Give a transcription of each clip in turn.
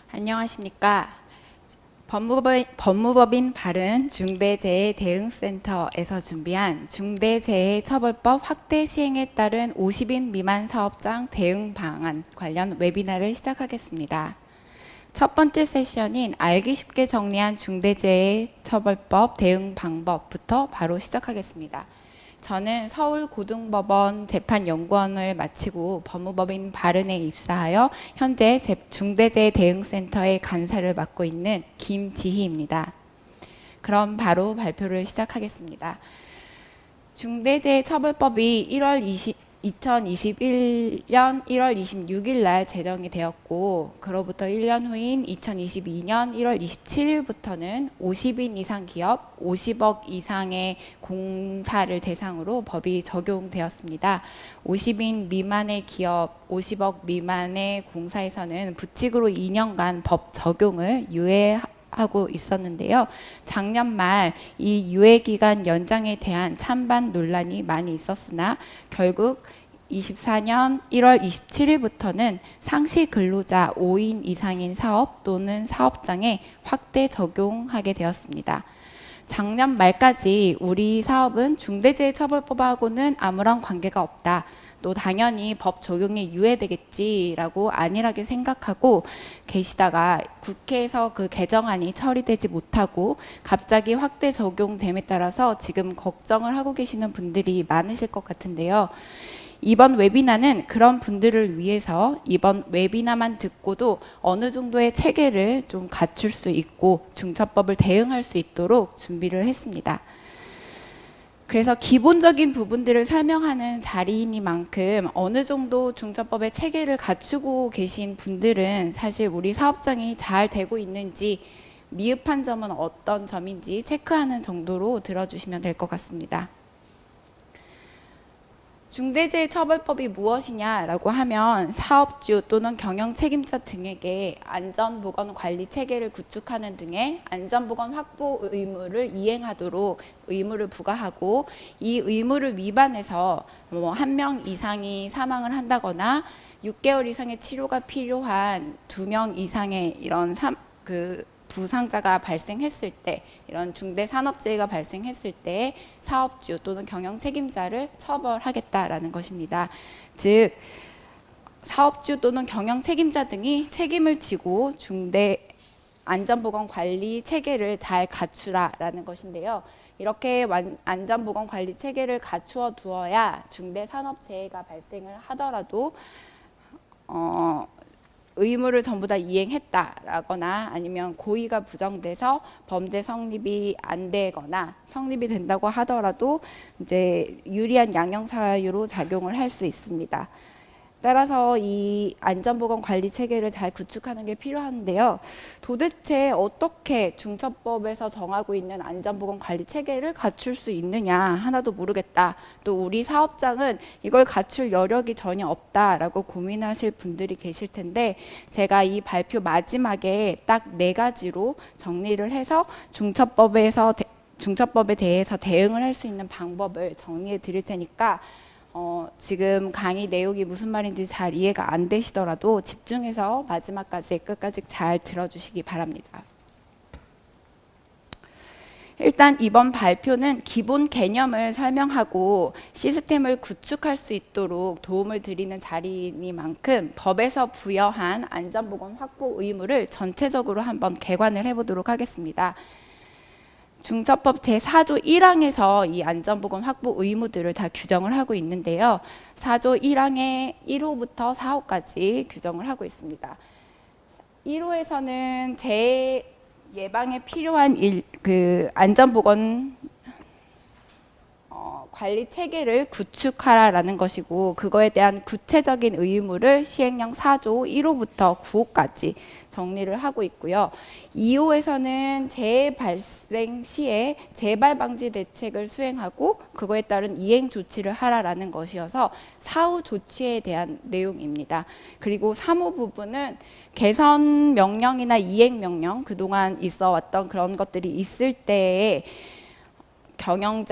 안녕하십니까. 법무법인 바른 중대재해대응센터에서 준비한 중대재해처벌법 확대 시행에 따른 50인 미만 사업장 대응 방안 관련 웨비나를 시작하겠습니다. 첫 번째 세션인 알기 쉽게 정리한 중대재해처벌법 대응 방법부터 바로 시작하겠습니다. 저는 서울고등법원 재판연구원을 마치고 법무법인 바른에 입사하여 현재 중대재해대응센터의 간사를 맡고 있는 김지희입니다. 그럼 바로 발표를 시작하겠습니다. 중대재해처벌법이 2021년 1월 26일 날 제정이 되었고, 그로부터 1년 후인 2022년 1월 27일부터는 50인 이상 기업 50억 이상의 공사를 대상으로 법이 적용되었습니다. 50인 미만의 기업 50억 미만의 공사에서는 부칙으로 2년간 법 적용을 유예하고 있었는데요. 작년 말 이 유예기간 연장에 대한 찬반 논란이 많이 있었으나 결국 24년 1월 27일부터는 상시 근로자 5인 이상인 사업 또는 사업장에 확대 적용하게 되었습니다. 작년 말까지 우리 사업은 중대재해처벌법하고는 아무런 관계가 없다. 또 당연히 법 적용이 유예되겠지라고 안일하게 생각하고 계시다가 국회에서 그 개정안이 처리되지 못하고 갑자기 확대 적용됨에 따라서 지금 걱정을 하고 계시는 분들이 많으실 것 같은데요. 이번 웨비나는 그런 분들을 위해서 이번 웨비나만 듣고도 어느 정도의 체계를 좀 갖출 수 있고 중처법을 대응할 수 있도록 준비를 했습니다. 그래서 기본적인 부분들을 설명하는 자리이니만큼 어느 정도 중처법의 체계를 갖추고 계신 분들은 사실 우리 사업장이 잘 되고 있는지 미흡한 점은 어떤 점인지 체크하는 정도로 들어주시면 될 것 같습니다. 중대재해처벌법이 무엇이냐라고 하면 사업주 또는 경영 책임자 등에게 안전보건관리 체계를 구축하는 등의 안전보건 확보 의무를 이행하도록 의무를 부과하고, 이 의무를 위반해서 1명 이상이 사망을 한다거나 6개월 이상의 치료가 필요한 2명 이상의 이런 부상자가 발생했을 때, 이런 중대산업재해가 발생했을 때 사업주 또는 경영 책임자를 처벌하겠다라는 것입니다. 즉 사업주 또는 경영 책임자 등이 책임을 지고 중대 안전보건관리 체계를 잘 갖추라라는 것인데요. 이렇게 안전보건관리 체계를 갖추어 두어야 중대산업재해가 발생을 하더라도 의무를 전부 다 이행했다라거나 아니면 고의가 부정돼서 범죄 성립이 안 되거나 성립이 된다고 하더라도 이제 유리한 양형사유로 작용을 할 수 있습니다. 따라서 이 안전보건관리 체계를 잘 구축하는 게 필요한데요. 도대체 어떻게 중처법에서 정하고 있는 안전보건관리 체계를 갖출 수 있느냐, 하나도 모르겠다. 또 우리 사업장은 이걸 갖출 여력이 전혀 없다라고 고민하실 분들이 계실 텐데, 제가 이 발표 마지막에 딱 4가지로 정리를 해서 중처법에 대해서 대응을 할 수 있는 방법을 정리해 드릴 테니까 지금 강의 내용이 무슨 말인지 잘 이해가 안 되시더라도 집중해서 마지막까지 끝까지 잘 들어주시기 바랍니다. 일단 이번 발표는 기본 개념을 설명하고 시스템을 구축할 수 있도록 도움을 드리는 자리이니만큼 법에서 부여한 안전보건 확보 의무를 전체적으로 한번 개관을 해보도록 하겠습니다. 중처법 제4조 1항에서 이 안전보건 확보 의무들을 다 규정을 하고 있는데요. 4조 1항의 1호부터 4호까지 규정을 하고 있습니다. 1호에서는 예방에 필요한 안전보건 관리 체계를 구축하라라는 것이고, 그거에 대한 구체적인 의무를 시행령 4조 1호부터 9호까지 정리를 하고 있고요. 2호에서는 재해 발생 시에 재발 방지 대책을 수행하고 그거에 따른 이행 조치를 하라라는 것이어서 사후 조치에 대한 내용입니다. 그리고 3호 부분은 개선 명령이나 이행 명령, 그동안 있어 왔던 그런 것들이 있을 때에 경영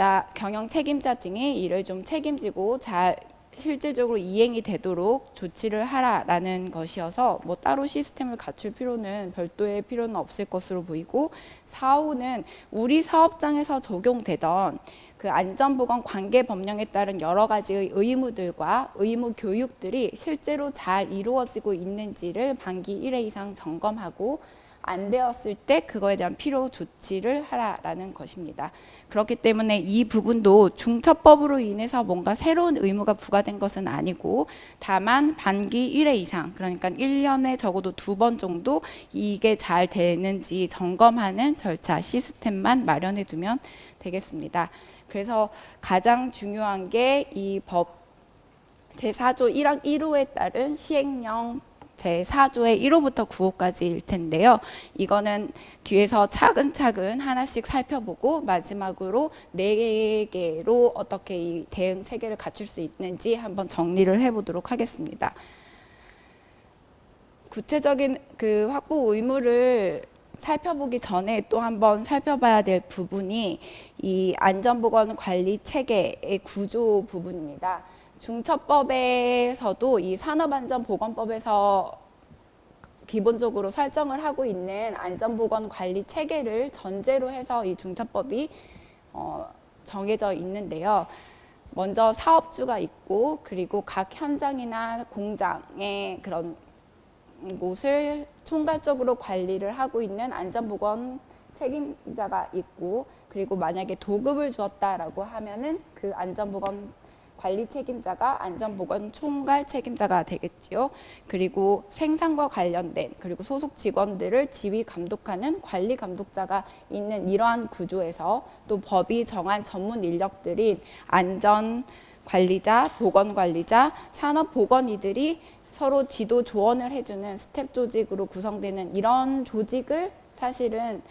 책임자 등이 이를 좀 책임지고 잘 실질적으로 이행이 되도록 조치를 하라라는 것이어서 뭐 따로 시스템을 갖출 필요는 별도의 필요는 없을 것으로 보이고, 4호는 우리 사업장에서 적용되던 그 안전보건 관계법령에 따른 여러 가지의 의무들과 의무 교육들이 실제로 잘 이루어지고 있는지를 반기 1회 이상 점검하고 안 되었을 때 그거에 대한 필요 조치를 하라라는 것입니다. 그렇기 때문에 이 부분도 중처법으로 인해서 뭔가 새로운 의무가 부과된 것은 아니고, 다만 반기 1회 이상, 그러니까 1년에 적어도 2번 정도 이게 잘 되는지 점검하는 절차 시스템만 마련해 두면 되겠습니다. 그래서 가장 중요한 게 이 법 제4조 1항 1호에 따른 시행령 제4조의 1호부터 9호까지일 텐데요. 이거는 뒤에서 차근차근 하나씩 살펴보고 마지막으로 4개로 어떻게 이 대응 체계를 갖출 수 있는지 한번 정리를 해보도록 하겠습니다. 구체적인 그 확보 의무를 살펴보기 전에 또 한번 살펴봐야 될 부분이 이 안전보건 관리 체계의 구조 부분입니다. 중처법에서도 이 산업안전보건법에서 기본적으로 설정을 하고 있는 안전보건 관리 체계를 전제로 해서 이 중처법이 정해져 있는데요. 먼저 사업주가 있고, 그리고 각 현장이나 공장의 그런 곳을 총괄적으로 관리를 하고 있는 안전보건 책임자가 있고, 그리고 만약에 도급을 주었다라고 하면은 그 안전보건 관리 책임자가 안전보건 총괄 책임자가 되겠지요. 그리고 생산과 관련된 그리고 소속 직원들을 지휘 감독하는 관리 감독자가 있는 이러한 구조에서 또 법이 정한 전문 인력들인 안전 관리자, 보건 관리자, 산업 보건이들이 서로 지도 조언을 해주는 스텝 조직으로 구성되는 이런 조직을 사실은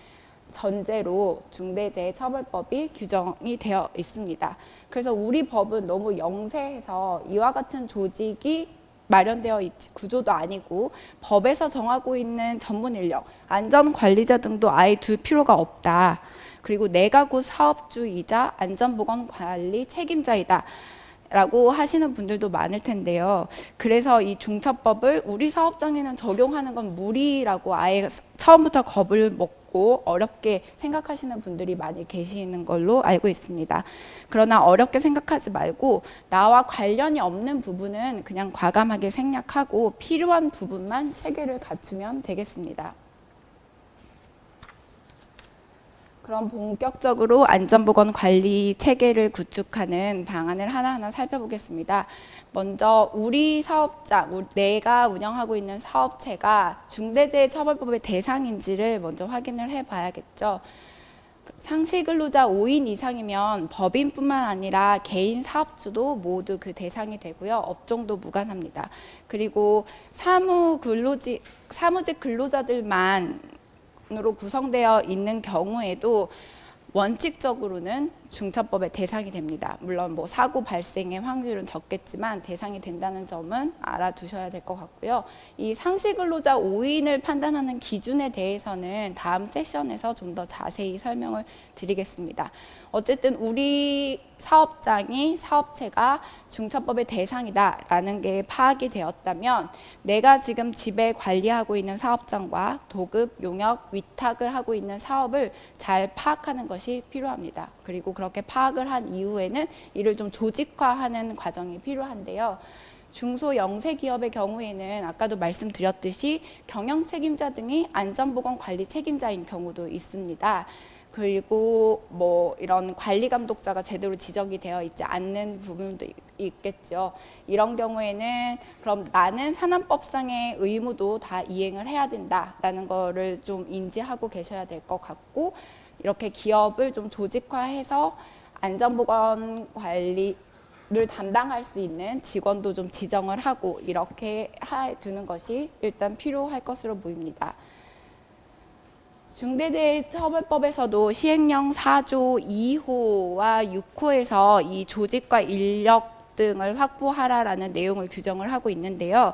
전제로 중대재해처벌법이 규정이 되어 있습니다. 그래서 우리 법은 너무 영세해서 이와 같은 조직이 마련되어 있지, 구조도 아니고 법에서 정하고 있는 전문 인력, 안전관리자 등도 아예 둘 필요가 없다. 그리고 내가 곧 사업주이자 안전보건관리 책임자이다 라고 하시는 분들도 많을 텐데요. 그래서 이 중처법을 우리 사업장에는 적용하는 건 무리라고 아예 처음부터 겁을 먹고 어렵게 생각하시는 분들이 많이 계시는 걸로 알고 있습니다. 그러나 어렵게 생각하지 말고 나와 관련이 없는 부분은 그냥 과감하게 생략하고 필요한 부분만 체계를 갖추면 되겠습니다. 그럼 본격적으로 안전보건 관리 체계를 구축하는 방안을 하나하나 살펴보겠습니다. 먼저 우리 사업장, 내가 운영하고 있는 사업체가 중대재해처벌법의 대상인지를 먼저 확인을 해봐야겠죠. 상시근로자 5인 이상이면 법인뿐만 아니라 개인 사업주도 모두 그 대상이 되고요. 업종도 무관합니다. 그리고 사무직 근로자들만 으로 구성되어 있는 경우에도 원칙적으로는 중처법의 대상이 됩니다. 물론 뭐 사고 발생의 확률은 적겠지만 대상이 된다는 점은 알아두셔야 될 것 같고요. 이 상시근로자 5인을 판단하는 기준에 대해서는 다음 세션에서 좀 더 자세히 설명을 드리겠습니다. 어쨌든 우리 사업체가 중처법의 대상이다라는 게 파악이 되었다면 내가 지금 집에 관리하고 있는 사업장과 도급, 용역, 위탁을 하고 있는 사업을 잘 파악하는 것이 필요합니다. 그리고 그렇게 파악을 한 이후에는 이를 좀 조직화하는 과정이 필요한데요. 중소영세 기업의 경우에는 아까도 말씀드렸듯이 경영 책임자 등이 안전보건 관리 책임자인 경우도 있습니다. 그리고 뭐 이런 관리 감독자가 제대로 지정이 되어 있지 않는 부분도 있겠죠. 이런 경우에는 그럼 나는 산안법상의 의무도 다 이행을 해야 된다라는 거를 좀 인지하고 계셔야 될 것 같고, 이렇게 기업을 좀 조직화해서 안전보건 관리를 담당할 수 있는 직원도 좀 지정을 하고 이렇게 해두는 것이 일단 필요할 것으로 보입니다. 중대재해처벌법에서도 시행령 4조 2호와 6호에서 이 조직과 인력 등을 확보하라라는 내용을 규정을 하고 있는데요.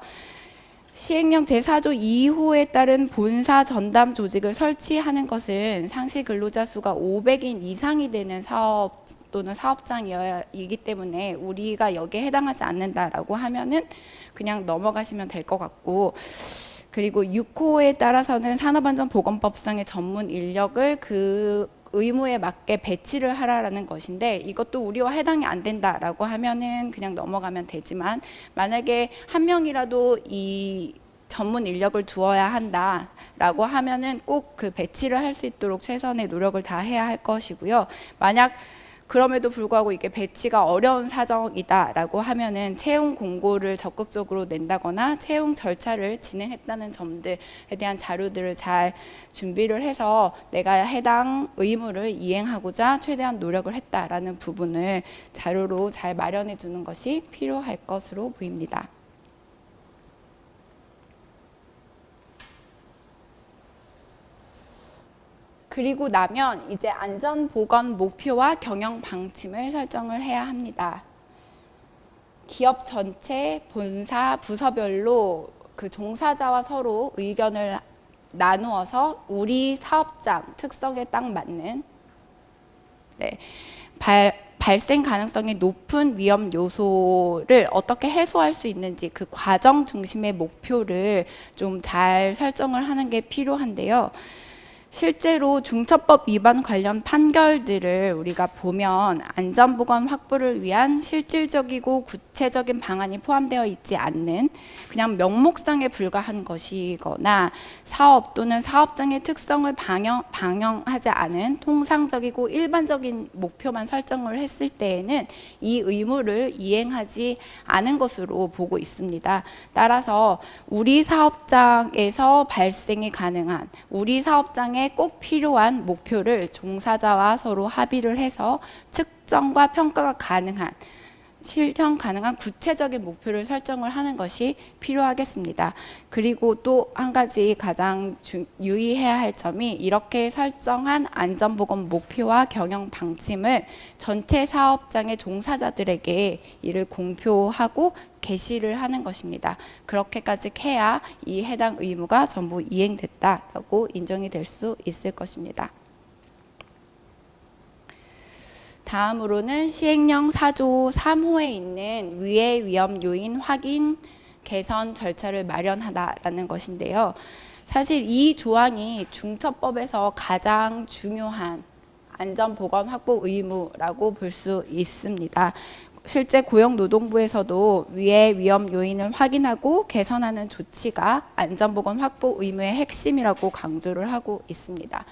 시행령 제4조 2호에 따른 본사 전담 조직을 설치하는 것은 상시 근로자 수가 500인 이상이 되는 사업 또는 사업장이기 때문에 우리가 여기에 해당하지 않는다라고 하면은 그냥 넘어가시면 될 것 같고, 그리고 6호에 따라서는 산업안전보건법상의 전문 인력을 그 의무에 맞게 배치를 하라라는 것인데, 이것도 우리와 해당이 안 된다라고 하면은 그냥 넘어가면 되지만, 만약에 한 명이라도 이 전문 인력을 두어야 한다라고 하면은 꼭 그 배치를 할 수 있도록 최선의 노력을 다해야 할 것이고요. 만약 그럼에도 불구하고 이게 배치가 어려운 사정이다라고 하면은 채용 공고를 적극적으로 낸다거나 채용 절차를 진행했다는 점들에 대한 자료들을 잘 준비를 해서 내가 해당 의무를 이행하고자 최대한 노력을 했다라는 부분을 자료로 잘 마련해 두는 것이 필요할 것으로 보입니다. 그리고 나면 이제 안전보건 목표와 경영 방침을 설정을 해야 합니다. 기업 전체, 본사, 부서별로 그 종사자와 서로 의견을 나누어서 우리 사업장 특성에 딱 맞는 발생 가능성이 높은 위험 요소를 어떻게 해소할 수 있는지 그 과정 중심의 목표를 좀 잘 설정을 하는 게 필요한데요. 실제로 중처법 위반 관련 판결들을 우리가 보면 안전보건 확보를 위한 실질적이고 구체적인 방안이 포함되어 있지 않는 그냥 명목상에 불과한 것이거나 사업 또는 사업장의 특성을 반영하지 않은 통상적이고 일반적인 목표만 설정을 했을 때에는 이 의무를 이행하지 않은 것으로 보고 있습니다. 따라서 우리 사업장에서 발생이 가능한 우리 사업장의 꼭 필요한 목표를 종사자와 서로 합의를 해서 측정과 평가가 가능한 실현 가능한 구체적인 목표를 설정을 하는 것이 필요하겠습니다. 그리고 또 한 가지 가장 유의해야 할 점이 이렇게 설정한 안전보건 목표와 경영 방침을 전체 사업장의 종사자들에게 이를 공표하고 게시를 하는 것입니다. 그렇게까지 해야 이 해당 의무가 전부 이행됐다라고 인정이 될 수 있을 것입니다. 다음으로는 시행령 4조 3호에 있는 위해 위험 요인 확인 개선 절차를 마련하다라는 것인데요. 사실 이 조항이 중처법에서 가장 중요한 안전보건 확보 의무라고 볼 수 있습니다. 실제 고용노동부에서도 위해 위험 요인을 확인하고 개선하는 조치가 안전보건 확보 의무의 핵심이라고 강조를 하고 있습니다.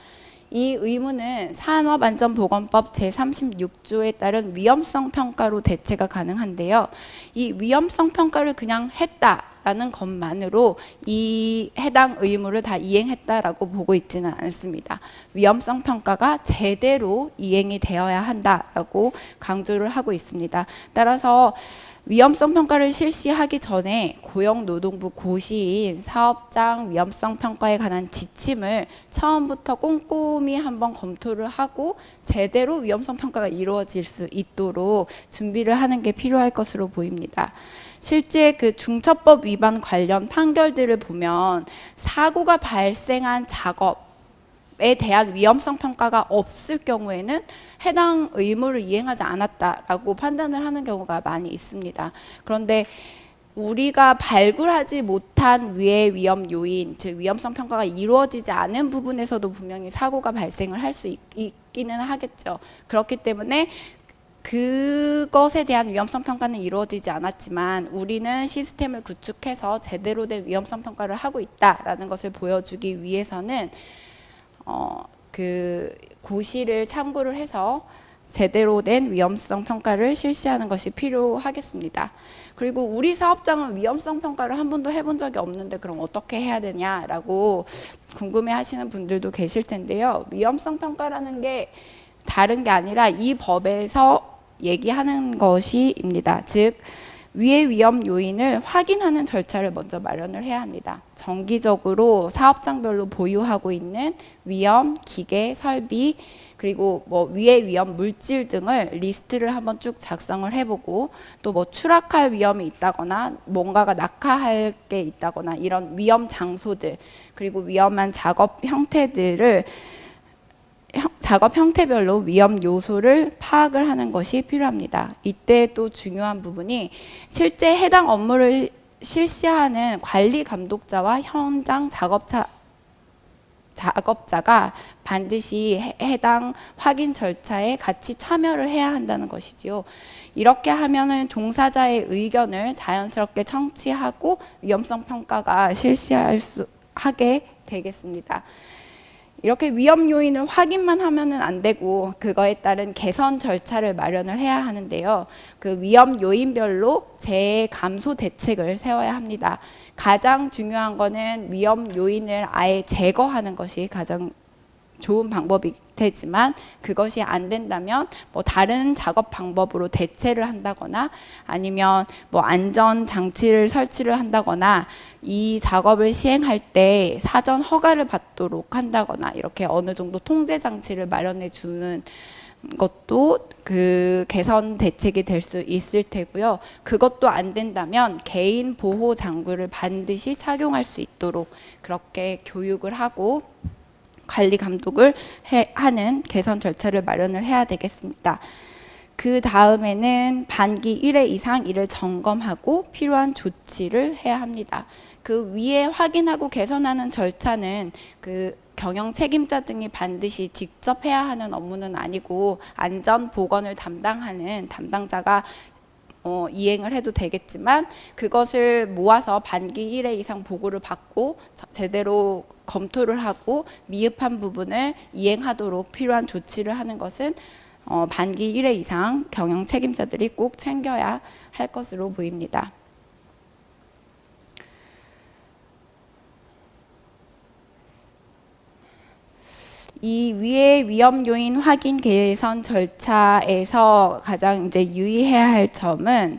이 의무는 산업안전보건법 제36조에 따른 위험성 평가로 대체가 가능한데요. 이 위험성 평가를 그냥 했다라는 것만으로 이 해당 의무를 다 이행했다라고 보고 있지는 않습니다. 위험성 평가가 제대로 이행이 되어야 한다라고 강조를 하고 있습니다. 따라서 위험성 평가를 실시하기 전에 고용노동부 고시인 사업장 위험성 평가에 관한 지침을 처음부터 꼼꼼히 한번 검토를 하고 제대로 위험성 평가가 이루어질 수 있도록 준비를 하는 게 필요할 것으로 보입니다. 실제 그 중처법 위반 관련 판결들을 보면 사고가 발생한 작업 에 대한 위험성 평가가 없을 경우에는 해당 의무를 이행하지 않았다라고 판단을 하는 경우가 많이 있습니다. 그런데 우리가 발굴하지 못한 위해 위험 요인, 즉 위험성 평가가 이루어지지 않은 부분에서도 분명히 사고가 발생을 할 수 있기는 하겠죠. 그렇기 때문에 그것에 대한 위험성 평가는 이루어지지 않았지만 우리는 시스템을 구축해서 제대로 된 위험성 평가를 하고 있다라는 것을 보여주기 위해서는 그 고시를 참고를 해서 제대로 된 위험성 평가를 실시하는 것이 필요하겠습니다. 그리고 우리 사업장은 위험성 평가를 한 번도 해본 적이 없는데 그럼 어떻게 해야 되냐라고 궁금해 하시는 분들도 계실 텐데요. 위험성 평가라는 게 다른 게 아니라 이 법에서 얘기하는 것입니다. 즉 위의 위험 요인을 확인하는 절차를 먼저 마련을 해야 합니다. 정기적으로 사업장별로 보유하고 있는 위험, 기계, 설비, 그리고 뭐 위의 위험 물질 등을 리스트를 한번 쭉 작성을 해보고, 또 뭐 추락할 위험이 있다거나 뭔가가 낙하할 게 있다거나 이런 위험 장소들, 그리고 위험한 작업 형태들을 작업 형태별로 위험 요소를 파악을 하는 것이 필요합니다. 이때 또 중요한 부분이 실제 해당 업무를 실시하는 관리 감독자와 현장 작업자가 반드시 해당 확인 절차에 같이 참여를 해야 한다는 것이지요. 이렇게 하면은 종사자의 의견을 자연스럽게 청취하고 위험성 평가가 하게 되겠습니다. 이렇게 위험 요인을 확인만 하면은 안 되고 그거에 따른 개선 절차를 마련을 해야 하는데요. 그 위험 요인별로 재해 감소 대책을 세워야 합니다. 가장 중요한 거는 위험 요인을 아예 제거하는 것이 가장 좋은 방법이 되지만, 그것이 안 된다면 뭐 다른 작업 방법으로 대체를 한다거나 아니면 뭐 안전 장치를 설치를 한다거나 이 작업을 시행할 때 사전 허가를 받도록 한다거나 이렇게 어느 정도 통제 장치를 마련해 주는 것도 그 개선 대책이 될 수 있을 테고요. 그것도 안 된다면 개인 보호 장구를 반드시 착용할 수 있도록 그렇게 교육을 하고 관리 감독을 하는 개선 절차를 마련을 해야 되겠습니다. 그 다음에는 반기 1회 이상 이를 점검하고 필요한 조치를 해야 합니다. 그 위에 확인하고 개선하는 절차는 그 경영 책임자 등이 반드시 직접 해야 하는 업무는 아니고 안전 보건을 담당하는 담당자가 이행을 해도 되겠지만, 그것을 모아서 반기 1회 이상 보고를 받고 제대로 검토를 하고 미흡한 부분을 이행하도록 필요한 조치를 하는 것은 반기 1회 이상 경영 책임자들이 꼭 챙겨야 할 것으로 보입니다. 이 위의 위험 요인 확인 개선 절차에서 가장 이제 유의해야 할 점은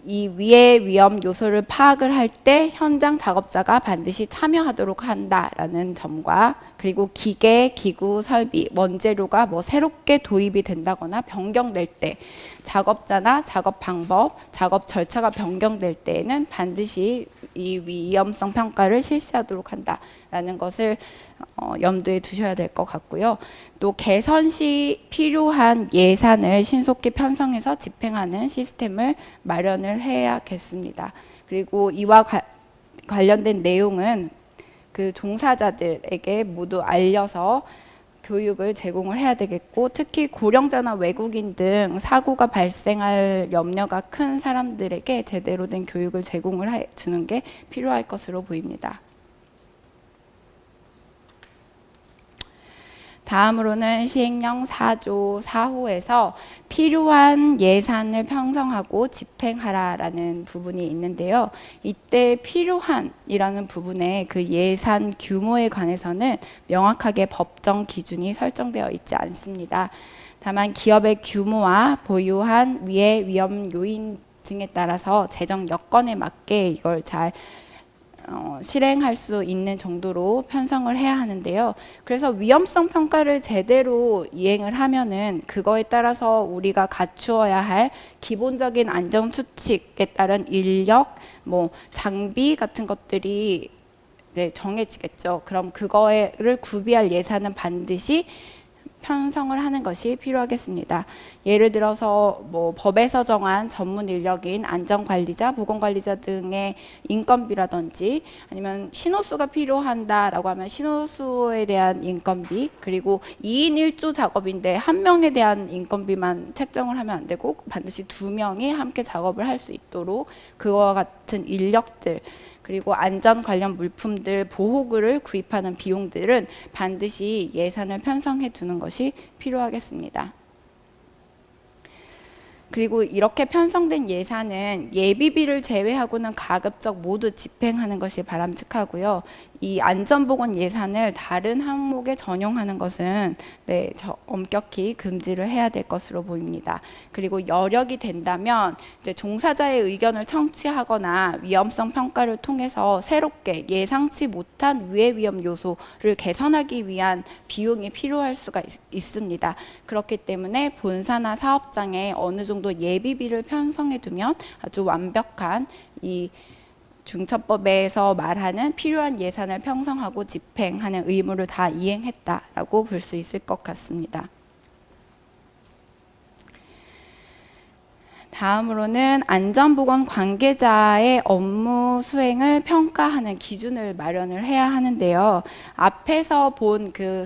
이 위의 위험 요소를 파악을 할 때 현장 작업자가 반드시 참여하도록 한다라는 점과, 그리고 기계, 기구, 설비, 원재료가 뭐 새롭게 도입이 된다거나 변경될 때 작업자나 작업 방법, 작업 절차가 변경될 때에는 반드시 이 위험성 평가를 실시하도록 한다라는 것을 염두에 두셔야 될 것 같고요. 또 개선 시 필요한 예산을 신속히 편성해서 집행하는 시스템을 마련을 해야겠습니다. 그리고 이와 관련된 내용은 그 종사자들에게 모두 알려서 교육을 제공을 해야 되겠고, 특히 고령자나 외국인 등 사고가 발생할 염려가 큰 사람들에게 제대로 된 교육을 제공을 주는 게 필요할 것으로 보입니다. 다음으로는 시행령 4조 4호에서 필요한 예산을 편성하고 집행하라라는 부분이 있는데요. 이때 필요한이라는 부분에 그 예산 규모에 관해서는 명확하게 법정 기준이 설정되어 있지 않습니다. 다만 기업의 규모와 보유한 위의 위험 요인 등에 따라서 재정 여건에 맞게 이걸 잘 실행할 수 있는 정도로 편성을 해야 하는데요. 그래서 위험성 평가를 제대로 이행을 하면은 그거에 따라서 우리가 갖추어야 할 기본적인 안전 수칙에 따른 인력, 뭐 장비 같은 것들이 이제 정해지겠죠. 그럼 그거를 구비할 예산은 반드시 편성을 하는 것이 필요하겠습니다. 예를 들어서 뭐 법에서 정한 전문 인력인 안전관리자, 보건관리자 등의 인건비라든지, 아니면 신호수가 필요한다라고 하면 신호수에 대한 인건비, 그리고 2인 1조 작업인데 한 명에 대한 인건비만 책정을 하면 안 되고 반드시 2명이 함께 작업을 할 수 있도록 그와 같은 인력들, 그리고 안전 관련 물품들, 보호구를 구입하는 비용들은 반드시 예산을 편성해 두는 것이 필요하겠습니다. 그리고 이렇게 편성된 예산은 예비비를 제외하고는 가급적 모두 집행하는 것이 바람직하고요. 이 안전보건 예산을 다른 항목에 전용하는 것은 엄격히 금지를 해야 될 것으로 보입니다. 그리고 여력이 된다면 이제 종사자의 의견을 청취하거나 위험성 평가를 통해서 새롭게 예상치 못한 위해 위험 요소를 개선하기 위한 비용이 필요할 수가 있습니다. 그렇기 때문에 본사나 사업장에 어느 정도 예비비를 편성해 두면 아주 완벽한 이 중처법에서 말하는 필요한 예산을 편성하고 집행하는 의무를 다 이행했다라고 볼 수 있을 것 같습니다. 다음으로는 안전보건 관계자의 업무 수행을 평가하는 기준을 마련을 해야 하는데요. 앞에서 본 그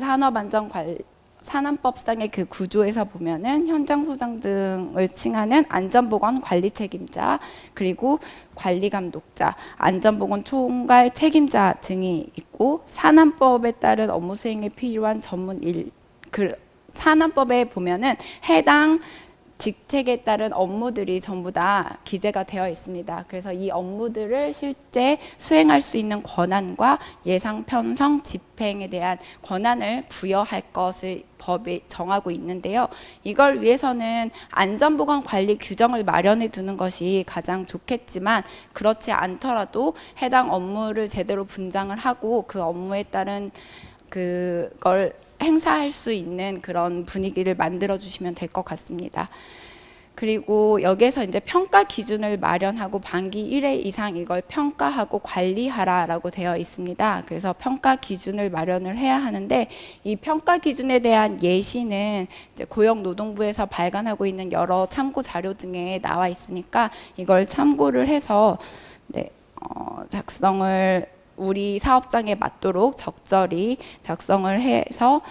산안법상의 그 구조에서 보면은 현장 소장 등을 칭하는 안전보건 관리 책임자, 그리고 관리 감독자, 안전보건 총괄 책임자 등이 있고, 산안법에 따른 업무 수행에 필요한 산안법에 보면은 해당 직책에 따른 업무들이 전부 다 기재가 되어 있습니다. 그래서 이 업무들을 실제 수행할 수 있는 권한과 예상 편성 집행에 대한 권한을 부여할 것을 법에 정하고 있는데요. 이걸 위해서는 안전보건 관리 규정을 마련해 두는 것이 가장 좋겠지만, 그렇지 않더라도 해당 업무를 제대로 분장을 하고 그 업무에 따른 그걸 행사할 수 있는 그런 분위기를 만들어 주시면 될 것 같습니다. 그리고 여기에서 이제 평가 기준을 마련하고 반기 1회 이상 이걸 평가하고 관리하라라고 되어 있습니다. 그래서 평가 기준을 마련을 해야 하는데, 이 평가 기준에 대한 예시는 이제 고용노동부에서 발간하고 있는 여러 참고 자료 등에 나와 있으니까 이걸 참고를 해서 작성을 우리 사업장에 맞도록 적절히 작성을 해서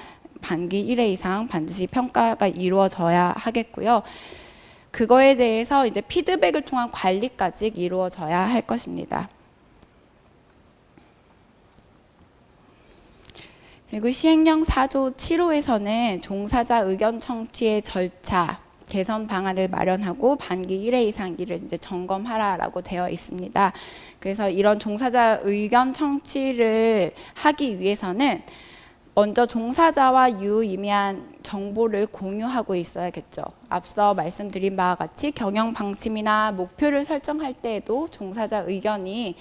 반기 1회 이상 반드시 평가가 이루어져야 하겠고요. 그거에 대해서 이제 피드백을 통한 관리까지 이루어져야 할 것입니다. 그리고 시행령 4조 7호에서는 종사자 의견 청취의 절차, 개선 방안을 마련하고 반기 1회 이상 이를 이제 점검하라라고 되어 있습니다. 그래서 이런 종사자 의견 청취를 하기 위해서는 먼저 종사자와 유의미한 정보를 공유하고 있어야겠죠. 앞서 말씀드린 바와 같이 경영 방침이나 목표를 설정할 때에도 종사자 의견이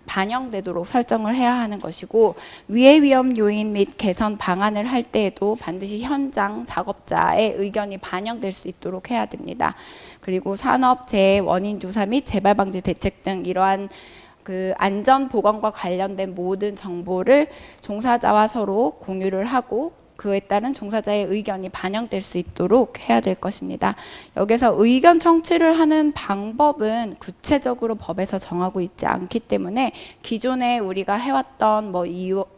반영되도록 설정을 해야 하는 것이고, 위해 위험 요인 및 개선 방안을 할 때에도 반드시 현장 작업자의 의견이 반영될 수 있도록 해야 됩니다. 그리고 산업 재해 원인 조사 및 재발 방지 대책 등 이러한 그 안전 보건과 관련된 모든 정보를 종사자와 서로 공유를 하고 그에 따른 종사자의 의견이 반영될 수 있도록 해야 될 것입니다. 여기서 의견 청취를 하는 방법은 구체적으로 법에서 정하고 있지 않기 때문에 기존에 우리가 해왔던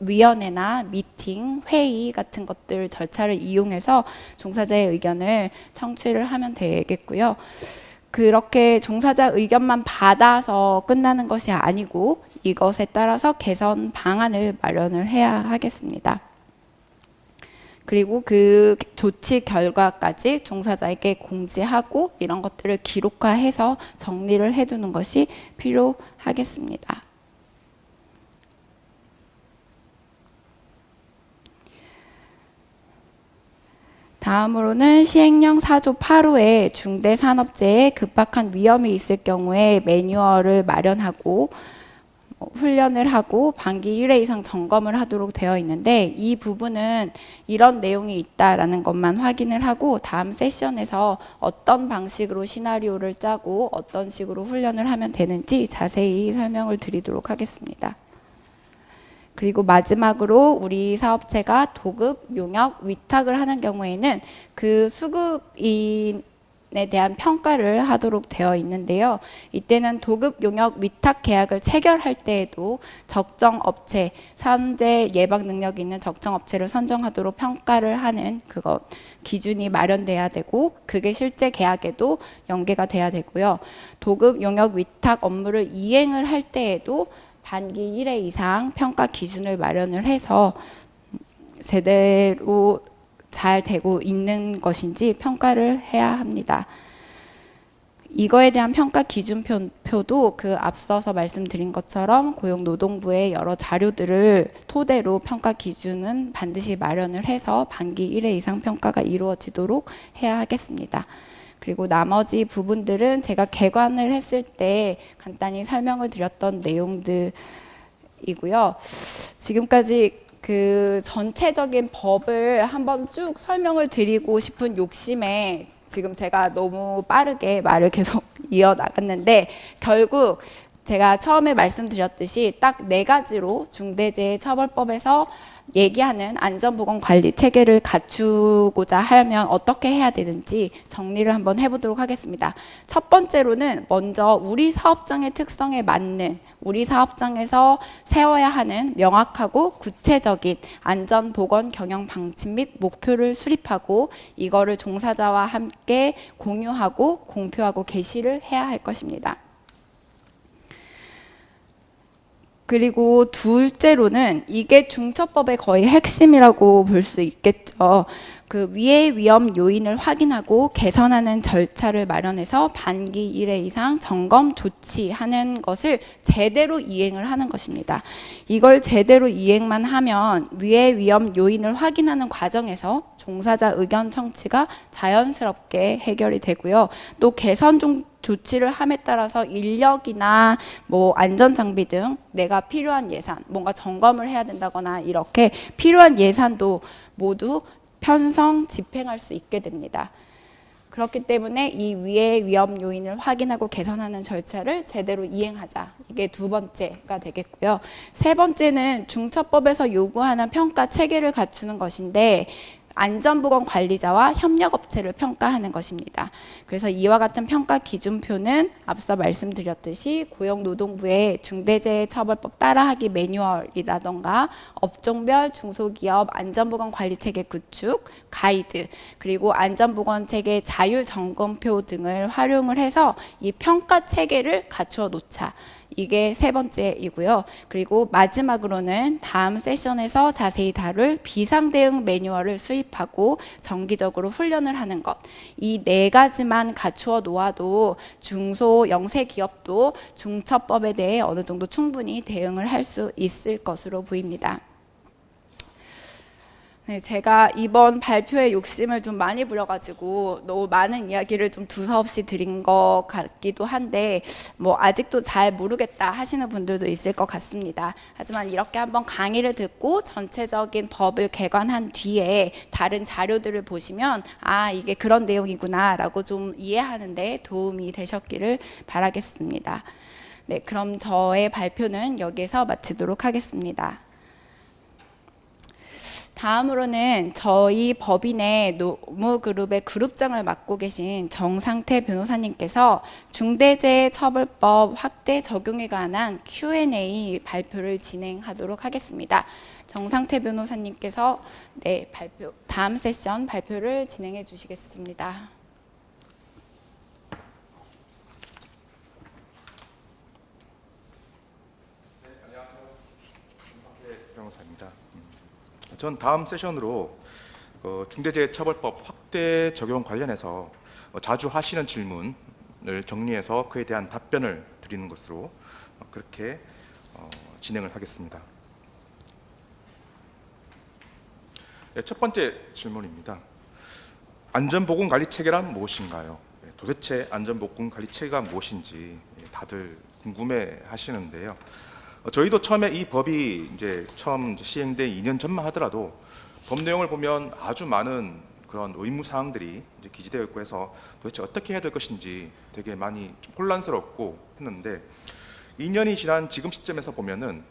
위원회나 미팅, 회의 같은 것들 절차를 이용해서 종사자의 의견을 청취를 하면 되겠고요. 그렇게 종사자 의견만 받아서 끝나는 것이 아니고 이것에 따라서 개선 방안을 마련을 해야 하겠습니다. 그리고 그 조치 결과까지 종사자에게 공지하고 이런 것들을 기록화해서 정리를 해두는 것이 필요하겠습니다. 다음으로는 시행령 4조 8호에 중대산업재해에 급박한 위험이 있을 경우에 매뉴얼을 마련하고 훈련을 하고 반기 1회 이상 점검을 하도록 되어 있는데, 이 부분은 이런 내용이 있다라는 것만 확인을 하고 다음 세션에서 어떤 방식으로 시나리오를 짜고 어떤 식으로 훈련을 하면 되는지 자세히 설명을 드리도록 하겠습니다. 그리고 마지막으로 우리 사업체가 도급, 용역, 위탁을 하는 경우에는 그 수급인에 대한 평가를 하도록 되어 있는데요. 이때는 도급, 용역, 위탁 계약을 체결할 때에도 적정 업체, 산재 예방 능력이 있는 적정 업체를 선정하도록 평가를 하는 그것 기준이 마련돼야 되고, 그게 실제 계약에도 연계가 돼야 되고요. 도급, 용역, 위탁 업무를 이행을 할 때에도 반기 1회 이상 평가 기준을 마련을 해서 제대로 잘 되고 있는 것인지 평가를 해야 합니다. 이거에 대한 평가 기준표도 그 앞서서 말씀드린 것처럼 고용노동부의 여러 자료들을 토대로 평가 기준은 반드시 마련을 해서 반기 1회 이상 평가가 이루어지도록 해야 하겠습니다. 그리고 나머지 부분들은 제가 개관을 했을 때 간단히 설명을 드렸던 내용들이고요. 지금까지 그 전체적인 법을 한번 쭉 설명을 드리고 싶은 욕심에 지금 제가 너무 빠르게 말을 계속 이어나갔는데, 결국 제가 처음에 말씀드렸듯이 딱 4가지로 중대재해처벌법에서 얘기하는 안전보건관리 체계를 갖추고자 하면 어떻게 해야 되는지 정리를 한번 해보도록 하겠습니다. 첫 번째로는 먼저 우리 사업장의 특성에 맞는, 우리 사업장에서 세워야 하는 명확하고 구체적인 안전보건 경영 방침 및 목표를 수립하고 이거를 종사자와 함께 공유하고 공표하고 게시를 해야 할 것입니다. 그리고 둘째로는 이게 중처법의 거의 핵심이라고 볼 수 있겠죠. 그 위의 위험 요인을 확인하고 개선하는 절차를 마련해서 반기 1회 이상 점검 조치하는 것을 제대로 이행을 하는 것입니다. 이걸 제대로 이행만 하면 위의 위험 요인을 확인하는 과정에서 종사자 의견 청취가 자연스럽게 해결이 되고요. 또 개선 조치를 함에 따라서 인력이나 뭐 안전장비 등 내가 필요한 예산, 뭔가 점검을 해야 된다거나 이렇게 필요한 예산도 모두 편성 집행할 수 있게 됩니다. 그렇기 때문에 이 위의 위험 요인을 확인하고 개선하는 절차를 제대로 이행하자. 이게 두 번째가 되겠고요. 세 번째는 중처법에서 요구하는 평가 체계를 갖추는 것인데, 안전보건 관리자와 협력업체를 평가하는 것입니다. 그래서 이와 같은 평가 기준표는 앞서 말씀드렸듯이 고용노동부의 중대재해처벌법 따라하기 매뉴얼이라던가 업종별 중소기업 안전보건 관리체계 구축, 가이드, 그리고 안전보건체계 자율점검표 등을 활용을 해서 이 평가 체계를 갖추어 놓자. 이게 세 번째이고요. 그리고 마지막으로는 다음 세션에서 자세히 다룰 비상대응 매뉴얼을 수립하고 정기적으로 훈련을 하는 것. 이 4가지만 갖추어 놓아도 중소 영세 기업도 중처법에 대해 어느 정도 충분히 대응을 할 수 있을 것으로 보입니다. 네, 제가 이번 발표에 욕심을 좀 많이 부려가지고 너무 많은 이야기를 좀 두서없이 드린 것 같기도 한데, 뭐 아직도 잘 모르겠다 하시는 분들도 있을 것 같습니다. 하지만 이렇게 한번 강의를 듣고 전체적인 법을 개관한 뒤에 다른 자료들을 보시면 아, 이게 그런 내용이구나 라고 좀 이해하는 데 도움이 되셨기를 바라겠습니다. 네, 그럼 저의 발표는 여기서 마치도록 하겠습니다. 다음으로는 저희 법인의 노무그룹의 그룹장을 맡고 계신 정상태 변호사님께서 중대재해처벌법 확대 적용에 관한 Q&A 발표를 진행하도록 하겠습니다. 정상태 변호사님께서 다음 세션 발표를 진행해 주시겠습니다. 네, 안녕하세요. 정상태 변호사입니다. 전 다음 세션으로 중대재해처벌법 확대 적용 관련해서 자주 하시는 질문을 정리해서 그에 대한 답변을 드리는 것으로 그렇게 진행을 하겠습니다. 네, 첫 번째 질문입니다. 안전보건관리체계란 무엇인가요? 도대체 안전보건관리체계가 무엇인지 다들 궁금해 하시는데요. 저희도 처음에 이 법이 이제 처음 시행된 2년 전만 하더라도 법 내용을 보면 아주 많은 그런 의무 사항들이 이제 기재되어 있고 해서 도대체 어떻게 해야 될 것인지 되게 많이 좀 혼란스럽고 했는데, 2년이 지난 지금 시점에서 보면은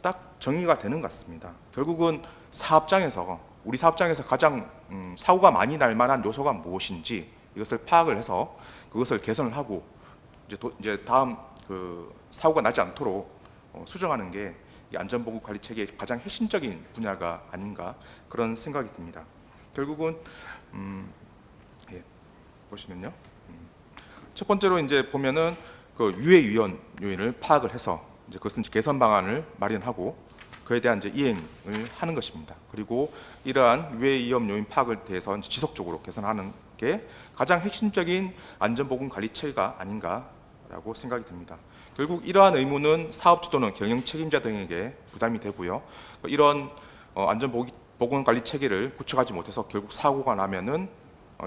딱 정의가 되는 것 같습니다. 결국은 사업장에서, 우리 사업장에서 가장 사고가 많이 날 만한 요소가 무엇인지 이것을 파악을 해서 그것을 개선을 하고 이제 다음 그 사고가 나지 않도록 수정하는 게 이 안전보건관리체계의 가장 핵심적인 분야가 아닌가 그런 생각이 듭니다. 결국은 보시면요, 첫 번째로 이제 보면은 그 유해 위험 요인을 파악을 해서 이제 그것은 이제 개선 방안을 마련하고 그에 대한 이제 이행을 하는 것입니다. 그리고 이러한 유해 위험 요인 파악을 대해서 이제 지속적으로 개선하는 게 가장 핵심적인 안전보건관리 체계가 아닌가라고 생각이 듭니다. 결국 이러한 의무는 사업주 또는 경영 책임자 등에게 부담이 되고요. 이런 안전보건관리 체계를 구축하지 못해서 결국 사고가 나면은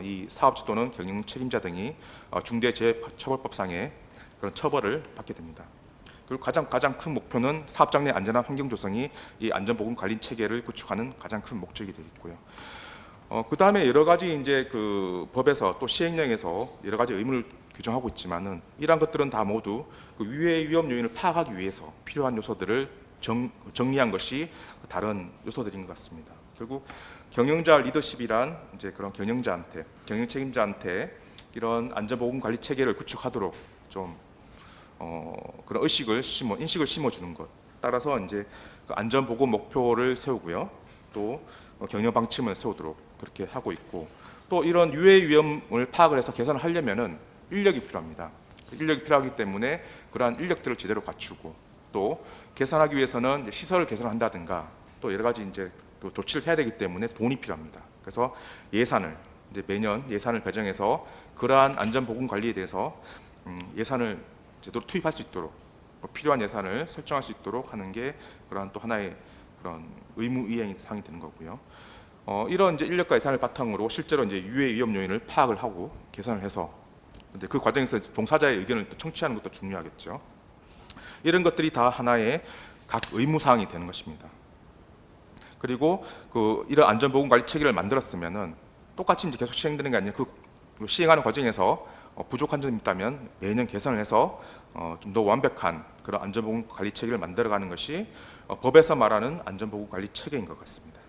이 사업주 또는 경영 책임자 등이 중대재해처벌법상의 그런 처벌을 받게 됩니다. 그리고 가장 큰 목표는 사업장 내 안전한 환경 조성이 이 안전보건관리 체계를 구축하는 가장 큰 목적이 되겠고요. 그 다음에 여러 가지 이제 그 법에서 또 시행령에서 여러 가지 의무를 규정하고 있지만은 이러한 것들은 다 모두 그 위해 위험 요인을 파악하기 위해서 필요한 요소들을 정리한 것이 다른 요소들인 것 같습니다. 결국 경영자 리더십이란 이제 그런 경영자한테, 경영 책임자한테 이런 안전보건관리 체계를 구축하도록 좀 그런 인식을 심어주는 것. 따라서 이제 그 안전보건 목표를 세우고요. 또 경영 방침을 세우도록 그렇게 하고 있고, 또 이런 유해 위험을 파악을 해서 개선을 하려면은 인력이 필요합니다. 인력이 필요하기 때문에 그러한 인력들을 제대로 갖추고, 또 개선하기 위해서는 이제 시설을 개선한다든가 또 여러 가지 이제 또 조치를 해야 되기 때문에 돈이 필요합니다. 그래서 예산을 이제 매년 예산을 배정해서 그러한 안전보건 관리에 대해서 예산을 제대로 투입할 수 있도록 필요한 예산을 설정할 수 있도록 하는 게 그러한 또 하나의 그런 의무 이행 사항이 되는 거고요. 이런 이제 인력과 예산을 바탕으로 실제로 이제 유해 위험 요인을 파악을 하고 개선을 해서, 근데 그 과정에서 종사자의 의견을 또 청취하는 것도 중요하겠죠. 이런 것들이 다 하나의 각 의무 사항이 되는 것입니다. 그리고 이런 안전보건관리 체계를 만들었으면은 똑같이 이제 계속 시행되는 게 아니라 그 시행하는 과정에서 부족한 점이 있다면 매년 개선을 해서 좀 더 완벽한 그런 안전보건관리 체계를 만들어가는 것이 법에서 말하는 안전보건관리 체계인 것 같습니다.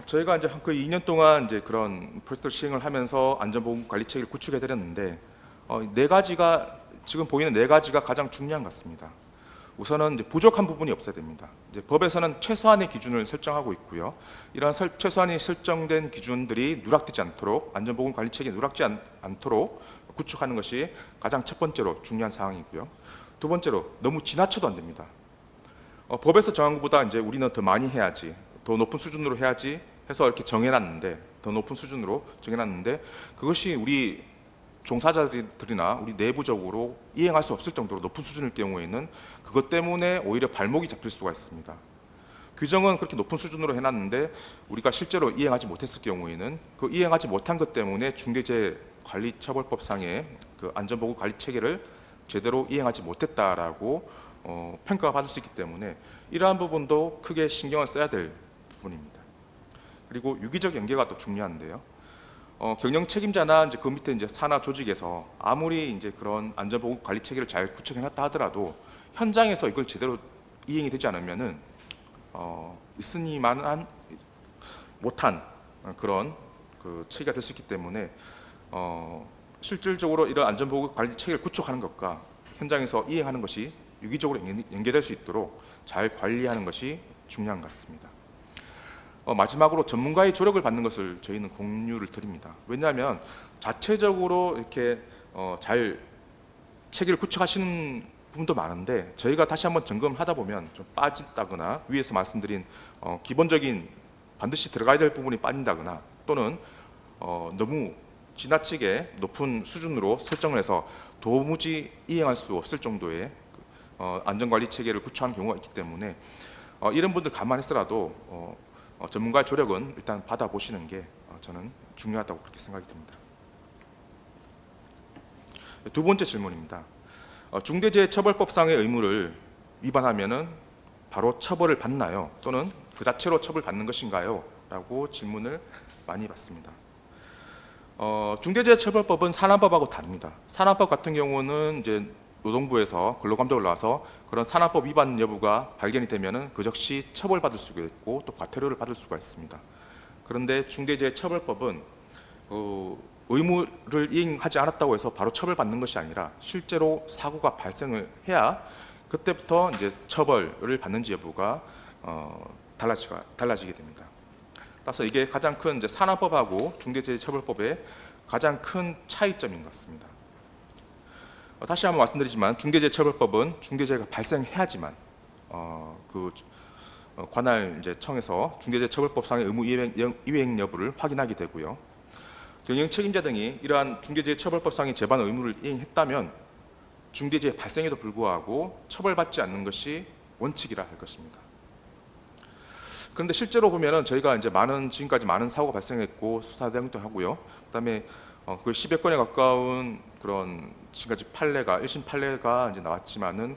저희가 이제 그 2년 동안 이제 그런 프로젝트를 시행을 하면서 안전보건관리 체계를 구축해 드렸는데 네 가지가 지금 보이는 네 가지가 가장 중요한 것 같습니다. 우선은 이제 부족한 부분이 없어야 됩니다. 이제 법에서는 최소한의 기준을 설정하고 있고요. 이러한 최소한이 설정된 기준들이 누락되지 않도록, 안전보건관리 체계에 누락지 않도록 구축하는 것이 가장 첫 번째로 중요한 사항이고요. 두 번째로 너무 지나쳐도 안 됩니다. 법에서 정한 것보다 이제 우리는 더 많이 해야지, 더 높은 수준으로 해야지 해서 이렇게 정해놨는데, 더 높은 수준으로 정해놨는데 그것이 우리 종사자들이나 우리 내부적으로 이행할 수 없을 정도로 높은 수준일 경우에는 그것 때문에 오히려 발목이 잡힐 수가 있습니다. 규정은 그렇게 높은 수준으로 해놨는데 우리가 실제로 이행하지 못했을 경우에는 그 이행하지 못한 것 때문에 중대재해관리처벌법상의 그 안전보건관리 체계를 제대로 이행하지 못했다라고 평가가 받을 수 있기 때문에 이러한 부분도 크게 신경을 써야 될 부분입니다. 그리고 유기적 연계가 또 중요한데요. 경영 책임자나 이제 그 밑에 이제 산하 조직에서 아무리 이제 그런 안전보건 관리 체계를 잘 구축해놨다 하더라도 현장에서 이걸 제대로 이행이 되지 않으면은 있으니만한 못한 그런 그 체계가 될 수 있기 때문에 실질적으로 이런 안전보건 관리 체계를 구축하는 것과 현장에서 이행하는 것이 유기적으로 연계될 수 있도록 잘 관리하는 것이 중요한 것 같습니다. 마지막으로 전문가의 조력을 받는 것을 저희는 공유를 드립니다. 왜냐하면 자체적으로 이렇게 잘 체계를 구축하시는 부분도 많은데 저희가 다시 한번 점검하다 보면 좀 빠진다거나 위에서 말씀드린 기본적인 반드시 들어가야 될 부분이 빠진다거나 또는 너무 지나치게 높은 수준으로 설정을 해서 도무지 이행할 수 없을 정도의 안전관리 체계를 구축하는 경우가 있기 때문에 이런 분들 감안해서라도 전문가의 조력은 일단 받아보시는 게 저는 중요하다고 그렇게 생각이 듭니다. 두 번째 질문입니다. 중대재해처벌법상의 의무를 위반하면은 바로 처벌을 받나요? 또는 그 자체로 처벌받는 것인가요? 라고 질문을 많이 받습니다. 중대재해처벌법은 산안법하고 다릅니다. 산안법 같은 경우는 이제 노동부에서 근로감독을 나와서 그런 산안법 위반 여부가 발견이 되면은 그 즉시 처벌받을 수가 있고 또 과태료를 받을 수가 있습니다. 그런데 중대재해처벌법은 의무를 이행하지 않았다고 해서 바로 처벌받는 것이 아니라 실제로 사고가 발생을 해야 그때부터 이제 처벌을 받는지 여부가 달라지게 됩니다. 따라서 이게 가장 큰 이제 산안법하고 중대재해처벌법의 가장 큰 차이점인 것 같습니다. 다시 한번 말씀드리지만 중대재해처벌법은 중대재해가 발생해야지만 관할 이제 청에서 중대재해처벌법상의 의무 이행 여부를 확인하게 되고요. 경영 책임자 등이 이러한 중대재해처벌법상의 제반 의무를 이행했다면 중대재해 발생에도 불구하고 처벌받지 않는 것이 원칙이라 할 것입니다. 그런데 실제로 보면은 저희가 이제 지금까지 많은 사고가 발생했고 수사 대응도 하고요. 그다음에 거의 10여 건에 가까운 그런 지금까지 판례가 1심 판례가 이제 나왔지만은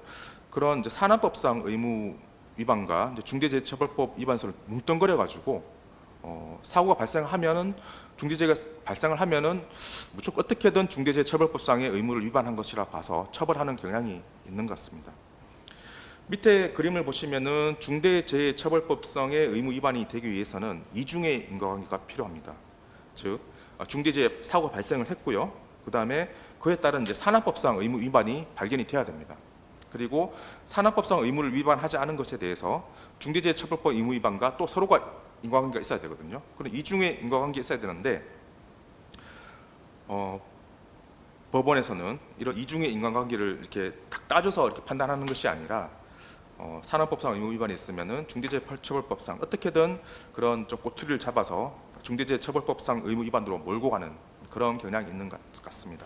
그런 이제 산업법상 의무 위반과 이제 중대재해처벌법 위반서를 뭉뚱거려 가지고 사고가 발생하면은 중대재해가 발생을 하면은 무조건 어떻게든 중대재해처벌법상의 의무를 위반한 것이라 봐서 처벌하는 경향이 있는 것 같습니다. 밑에 그림을 보시면은 중대재해처벌법상의 의무 위반이 되기 위해서는 이중의 인과관계가 필요합니다. 즉 중대재해 사고가 발생을 했고요. 그 다음에 그에 따른 이제 산업법상 의무 위반이 발견이 돼야 됩니다. 그리고 산업법상 의무를 위반하지 않은 것에 대해서 중대재해처벌법 의무 위반과 또 서로가 인과관계가 있어야 되거든요. 그런 이중의 인과관계가 있어야 되는데 법원에서는 이런 이중의 인과관계를 이렇게 딱 따져서 이렇게 판단하는 것이 아니라 산업법상 의무 위반이 있으면은 중대재해처벌법상 어떻게든 그런 좀 꼬투리를 잡아서 중대재해처벌법상 의무 위반으로 몰고 가는 그런 경향이 있는 것 같습니다.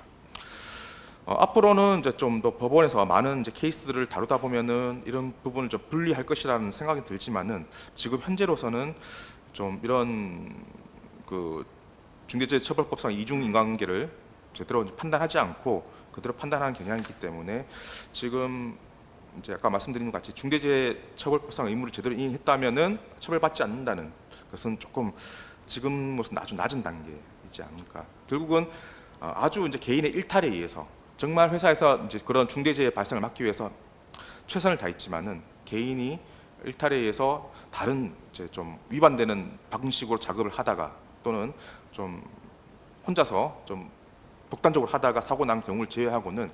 앞으로는 이제 좀 더 법원에서 많은 이제 케이스들을 다루다 보면은 이런 부분을 좀 분리할 것이라는 생각이 들지만은 지금 현재로서는 좀 이런 그 중대재해처벌법상 이중 인과관계를 제대로 판단하지 않고 그대로 판단하는 경향이기 때문에 지금 이제 아까 말씀드린 것 같이 중대재해처벌법상 의무를 제대로 이행했다면은 처벌받지 않는다는 것은 조금 지금으로서는 아주 낮은 단계이지 않을까. 결국은 아주 이제 개인의 일탈에 의해서 정말 회사에서 이제 그런 중대재해 발생을 막기 위해서 최선을 다했지만은 개인이 일탈에 의해서 다른 이제 좀 위반되는 방식으로 작업을 하다가 또는 좀 혼자서 좀 독단적으로 하다가 사고 난 경우를 제외하고는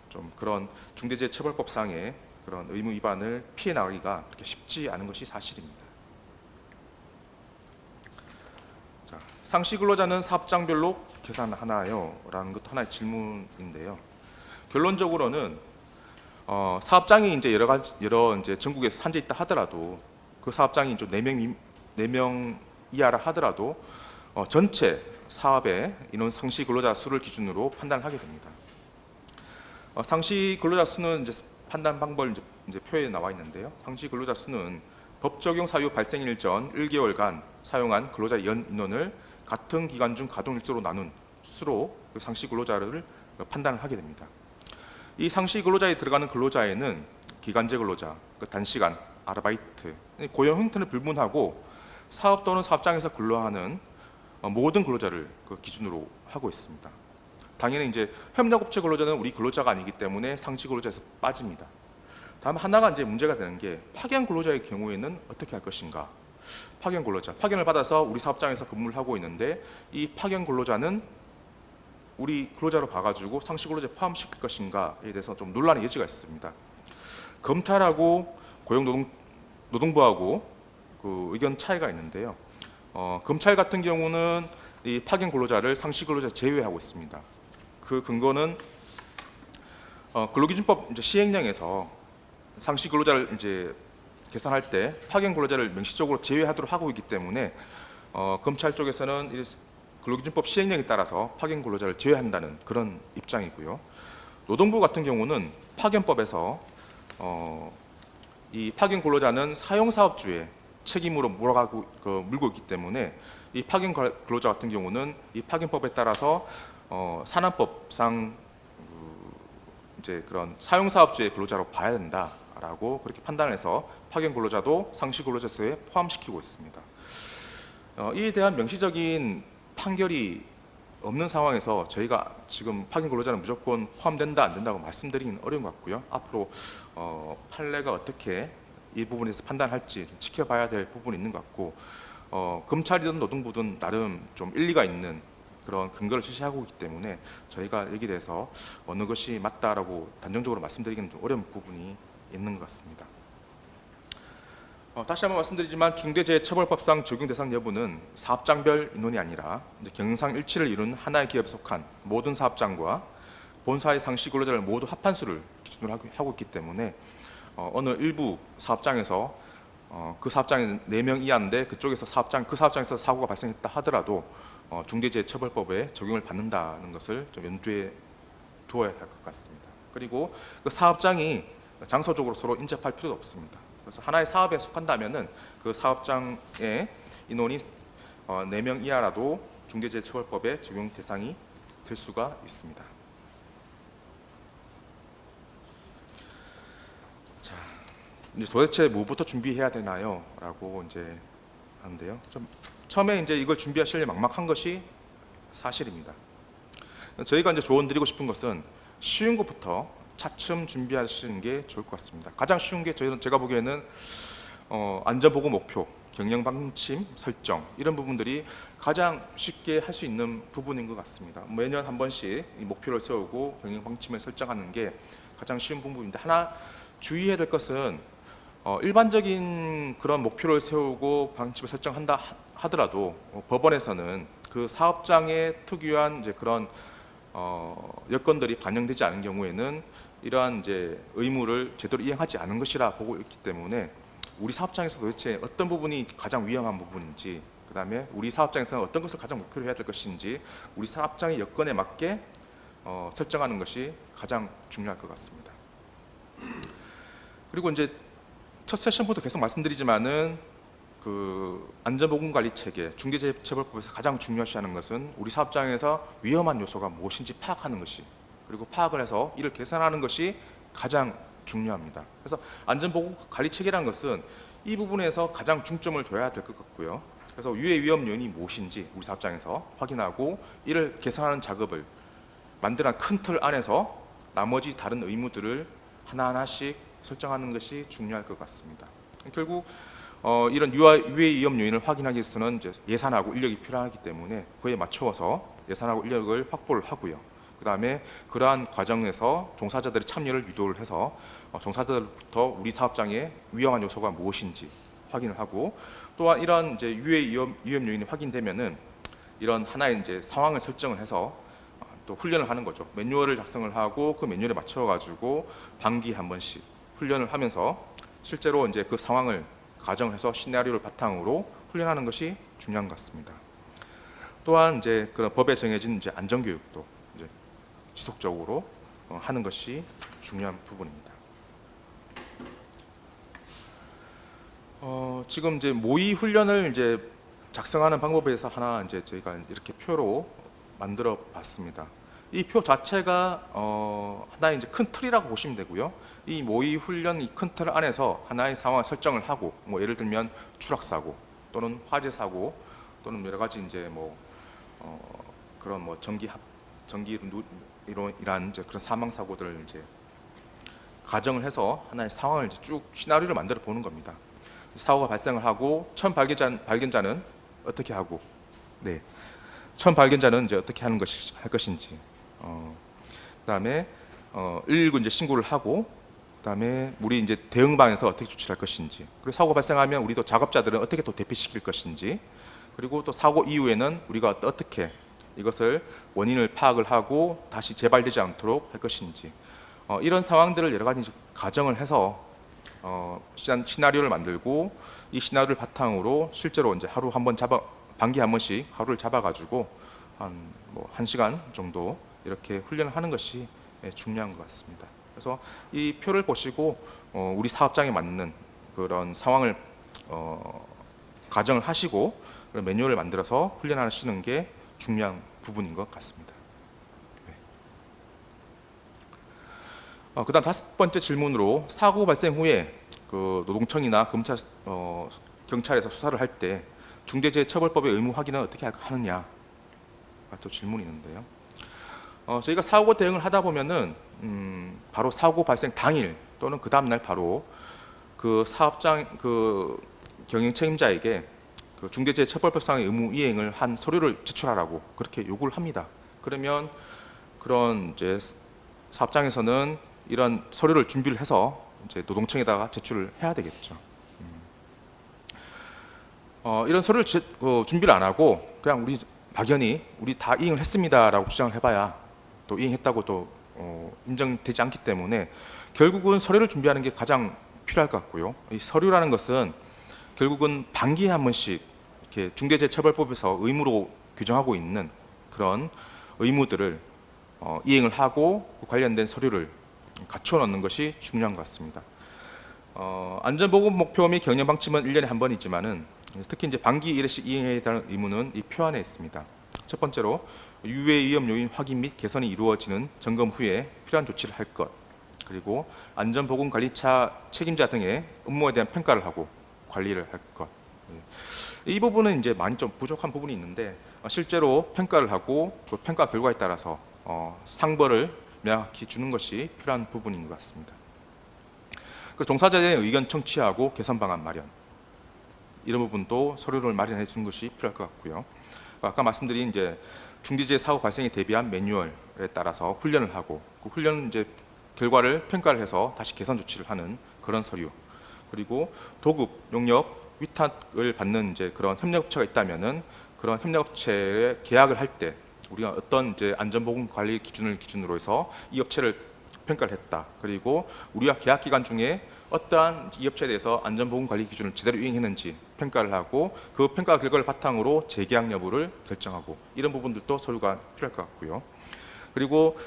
좀 그런 중대재해처벌법상의 그런 의무 위반을 피해 나가기가 그렇게 쉽지 않은 것이 사실입니다. 자, 상시 근로자는 사업장별로 계산하나요? 라는 것도 하나의 질문인데요. 결론적으로는 사업장이 이제 여러 이제 전국에서 산재 있다 하더라도 그 사업장이 좀 4명 이하라 하더라도 전체 사업의 인원 상시 근로자 수를 기준으로 판단을 하게 됩니다. 상시 근로자 수는 이제 판단 방법 이제 표에 나와 있는데요. 상시 근로자 수는 법 적용 사유 발생일 전 1개월간 사용한 근로자 연 인원을 같은 기간 중 가동 일수로 나눈 수로 그 상시 근로자를 판단을 하게 됩니다. 이 상시 근로자에 들어가는 근로자에는 기간제 근로자, 단시간, 아르바이트, 고용 형태를 불문하고 사업 또는 사업장에서 근로하는 모든 근로자를 그 기준으로 하고 있습니다. 당연히 이제 협력업체 근로자는 우리 근로자가 아니기 때문에 상시 근로자에서 빠집니다. 다음 하나가 이제 문제가 되는 게 파견 근로자의 경우에는 어떻게 할 것인가? 파견 근로자, 파견을 받아서 우리 사업장에서 근무를 하고 있는데 이 파견 근로자는 우리 근로자로 봐가지고 상시 근로자에 포함시킬 것인가에 대해서 좀 논란의 여지가 있습니다. 검찰하고 고용노동부하고 그 의견 차이가 있는데요. 검찰 같은 경우는 이 파견 근로자를 상시 근로자 제외하고 있습니다. 그 근거는 근로기준법 이제 시행령에서 상시 근로자를 이제 계산할 때 파견 근로자를 명시적으로 제외하도록 하고 있기 때문에 검찰 쪽에서는 근로기준법 시행령에 따라서 파견 근로자를 제외한다는 그런 입장이고요. 노동부 같은 경우는 파견법에서 이 파견 근로자는 사용사업주의 책임으로 물고 있기 때문에 이 파견 근로자 같은 경우는 이 파견법에 따라서 산업법상 이제 그런 사용사업주의 근로자로 봐야 된다라고 그렇게 판단해서 파견 근로자도 상시 근로자 수에 포함시키고 있습니다. 이에 대한 명시적인 판결이 없는 상황에서 저희가 지금 파견 근로자는 무조건 포함된다 안 된다고 말씀드리기는 어려운 것 같고요. 앞으로 판례가 어떻게 이 부분에서 판단할지 좀 지켜봐야 될 부분이 있는 것 같고 검찰이든 노동부든 나름 좀 일리가 있는 그런 근거를 제시하고 있기 때문에 저희가 여기에 대해서 어느 것이 맞다라고 단정적으로 말씀드리기는 좀 어려운 부분이 있는 것 같습니다. 다시 한번 말씀드리지만 중대재해처벌법상 적용 대상 여부는 사업장별 인원이 아니라 이제 경영상 일치를 이룬 하나의 기업에 속한 모든 사업장과 본사의 상시 근로자를 모두 합한 수를 기준으로 하고 있기 때문에 어느 일부 사업장에서 그 사업장에 4명 이하인데 그쪽에서 그 사업장에서 사고가 발생했다 하더라도 중대재해처벌법에 적용을 받는다는 것을 좀 염두에 두어야 할 것 같습니다. 그리고 그 사업장이 장소적으로 서로 인접할 필요도 없습니다. 그래서 하나의 사업에 속한다면은 그 사업장의 인원이 4명 이하라도 중대재해처벌법의 적용 대상이 될 수가 있습니다. 자, 이제 도대체 뭐부터 준비해야 되나요? 라고 이제 하는데요. 좀 처음에 이제 이걸 준비하시려면 막막한 것이 사실입니다. 저희가 이제 조언 드리고 싶은 것은 쉬운 것부터 차츰 준비하시는 게 좋을 것 같습니다. 가장 쉬운 게 제가 보기에는 안전보고 목표, 경영 방침 설정 이런 부분들이 가장 쉽게 할 수 있는 부분인 것 같습니다. 매년 한 번씩 이 목표를 세우고 경영 방침을 설정하는 게 가장 쉬운 부분인데, 하나 주의해야 될 것은 일반적인 그런 목표를 세우고 방침을 설정한다 하더라도 법원에서는 그 사업장의 특유한 이제 그런 여건들이 반영되지 않은 경우에는 이러한 이제 의무를 제대로 이행하지 않은 것이라 보고 있기 때문에 우리 사업장에서 도대체 어떤 부분이 가장 위험한 부분인지, 그다음에 우리 사업장에서는 어떤 것을 가장 목표로 해야 될 것인지 우리 사업장의 여건에 맞게 설정하는 것이 가장 중요할 것 같습니다. 그리고 이제 첫 세션부터 계속 말씀드리지만은 그 안전보건관리 체계, 중대재해처벌법에서 가장 중요시하는 것은 우리 사업장에서 위험한 요소가 무엇인지 파악하는 것이, 그리고 파악을 해서 이를 개선하는 것이 가장 중요합니다. 그래서 안전보건관리 체계라는 것은 이 부분에서 가장 중점을 둬야 될 것 같고요. 그래서 유해 위험 요인이 무엇인지 우리 사업장에서 확인하고 이를 개선하는 작업을 만들어낸 큰 틀 안에서 나머지 다른 의무들을 하나하나씩 설정하는 것이 중요할 것 같습니다. 결국 이런 유해 위험 요인을 확인하기 위해서는 이제 예산하고 인력이 필요하기 때문에 그에 맞추어서 예산하고 인력을 확보를 하고요. 그다음에 그러한 과정에서 종사자들의 참여를 유도를 해서 종사자들부터 우리 사업장에 위험한 요소가 무엇인지 확인을 하고, 또한 이런 이제 유해 위험 요인이 확인되면은 이런 하나의 이제 상황을 설정을 해서 또 훈련을 하는 거죠. 매뉴얼을 작성을 하고 그 매뉴얼에 맞춰 가지고 반기에 한 번씩 훈련을 하면서 실제로 이제 그 상황을 가정해서 시나리오를 바탕으로 훈련하는 것이 중요한 것 같습니다. 또한 이제 그런 법에 정해진 이제 안전 교육도 이제 지속적으로 하는 것이 중요한 부분입니다. 지금 이제 모의 훈련을 이제 작성하는 방법에 대해서 하나 이제 저희가 이렇게 표로 만들어 봤습니다. 이 표 자체가 하나의 이제 큰 틀이라고 보시면 되고요. 이 모의 훈련 이 큰 틀 안에서 하나의 상황을 설정을 하고, 뭐 예를 들면 추락 사고 또는 화재 사고 또는 여러 가지 이제 뭐 그런 뭐 전기 이런 이제 그런 사망 사고들을 이제 가정을 해서 하나의 상황을 이제 쭉 시나리오를 만들어 보는 겁니다. 사고가 발생을 하고 처음 발견자는 어떻게 하고, 네, 처음 발견자는 이제 어떻게 할 것인지, 그다음에 119 이제 신고를 하고, 그다음에 우리 이제 대응방에서 어떻게 조치할 것인지, 그리고 사고 발생하면 우리도 작업자들은 어떻게 또 대피시킬 것인지, 그리고 또 사고 이후에는 우리가 어떻게 이것을 원인을 파악을 하고 다시 재발되지 않도록 할 것인지, 이런 상황들을 여러 가지 가정을 해서 시나리오를 만들고, 이 시나리오를 바탕으로 실제로 이제 하루 한 번 반기 한 번씩 하루를 잡아가지고 한 뭐 1시간 정도 이렇게 훈련을 하는 것이 중요한 것 같습니다. 그래서 이 표를 보시고 우리 사업장에 맞는 그런 상황을 가정을 하시고 그런 매뉴얼을 만들어서 훈련하시는 게 중요한 부분인 것 같습니다. 네. 그다음 5번째 질문으로 사고 발생 후에 그 노동청이나 경찰에서 수사를 할 때 중대재해처벌법의 의무 확인은 어떻게 하느냐, 또 질문이 있는데요. 저희가 사고 대응을 하다 보면은 바로 사고 발생 당일 또는 그 다음 날 바로 그 사업장 그 경영 책임자에게 그 중대재해처벌법상의 의무 이행을 한 서류를 제출하라고 그렇게 요구를 합니다. 그러면 그런 이제 사업장에서는 이런 서류를 준비를 해서 이제 노동청에다가 제출을 해야 되겠죠. 이런 서류를 준비를 안 하고 그냥 우리 막연히 우리 다 이행을 했습니다라고 주장을 해봐야 또 이행했다고 또 인정되지 않기 때문에 결국은 서류를 준비하는 게 가장 필요할 것 같고요. 이 서류라는 것은 결국은 반기에 한 번씩 이렇게 중대재해처벌법에서 의무로 규정하고 있는 그런 의무들을 이행을 하고 관련된 서류를 갖춰 놓는 것이 중요한 것 같습니다. 안전보건 목표 및 경영 방침은 1년에 한 번이지만은 특히 이제 반기 1회씩 이행해야 하는 의무는 이 표 안에 있습니다. 첫 번째로 유해 위험 요인 확인 및 개선이 이루어지는 점검 후에 필요한 조치를 할 것, 그리고 안전보건관리차 책임자 등의 업무에 대한 평가를 하고 관리를 할 것. 이 부분은 이제 많이 좀 부족한 부분이 있는데 실제로 평가를 하고 그 평가 결과에 따라서 상벌을 명확히 주는 것이 필요한 부분인 것 같습니다. 그 종사자의 의견 청취하고 개선 방안 마련, 이런 부분도 서류를 마련해 주는 것이 필요할 것 같고요. 아까 말씀드린 이제 중대재해 사고 발생에 대비한 매뉴얼에 따라서 훈련을 하고 그 훈련 이제 결과를 평가를 해서 다시 개선 조치를 하는 그런 서류, 그리고 도급, 용역, 위탁을 받는 이제 그런 협력업체가 있다면은 그런 협력업체에 계약을 할 때 우리가 어떤 이제 안전보건 관리 기준을 기준으로 해서 이 업체를 평가를 했다. 그리고 우리가 계약 기간 중에 어떠한 이 업체에 대해서 안전보건 관리 기준을 제대로 이행했는지 평가를 하고 그 평가 결과를 바탕으로 재계약 여부를 결정하고, 이런 부분들도 서류가 필요할 것 같고요. 그리고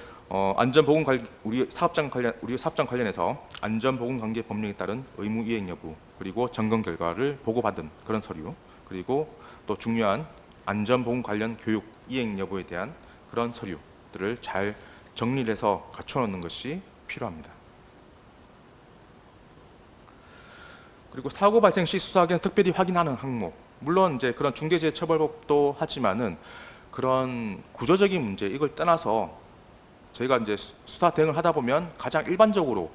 안전보건 관리 우리 사업장 관련해서 안전보건 관계 법령에 따른 의무 이행 여부, 그리고 점검 결과를 보고받은 그런 서류, 그리고 또 중요한 안전보건 관련 교육 이행 여부에 대한 그런 서류들을 잘 정리를 해서 갖춰 놓는 것이 필요합니다. 그리고 사고 발생 시 수사하기는 특별히 확인하는 항목, 물론 이제 그런 중대재해처벌법도 하지만은 그런 구조적인 문제 이걸 떠나서 저희가 이제 수사 대응을 하다 보면 가장 일반적으로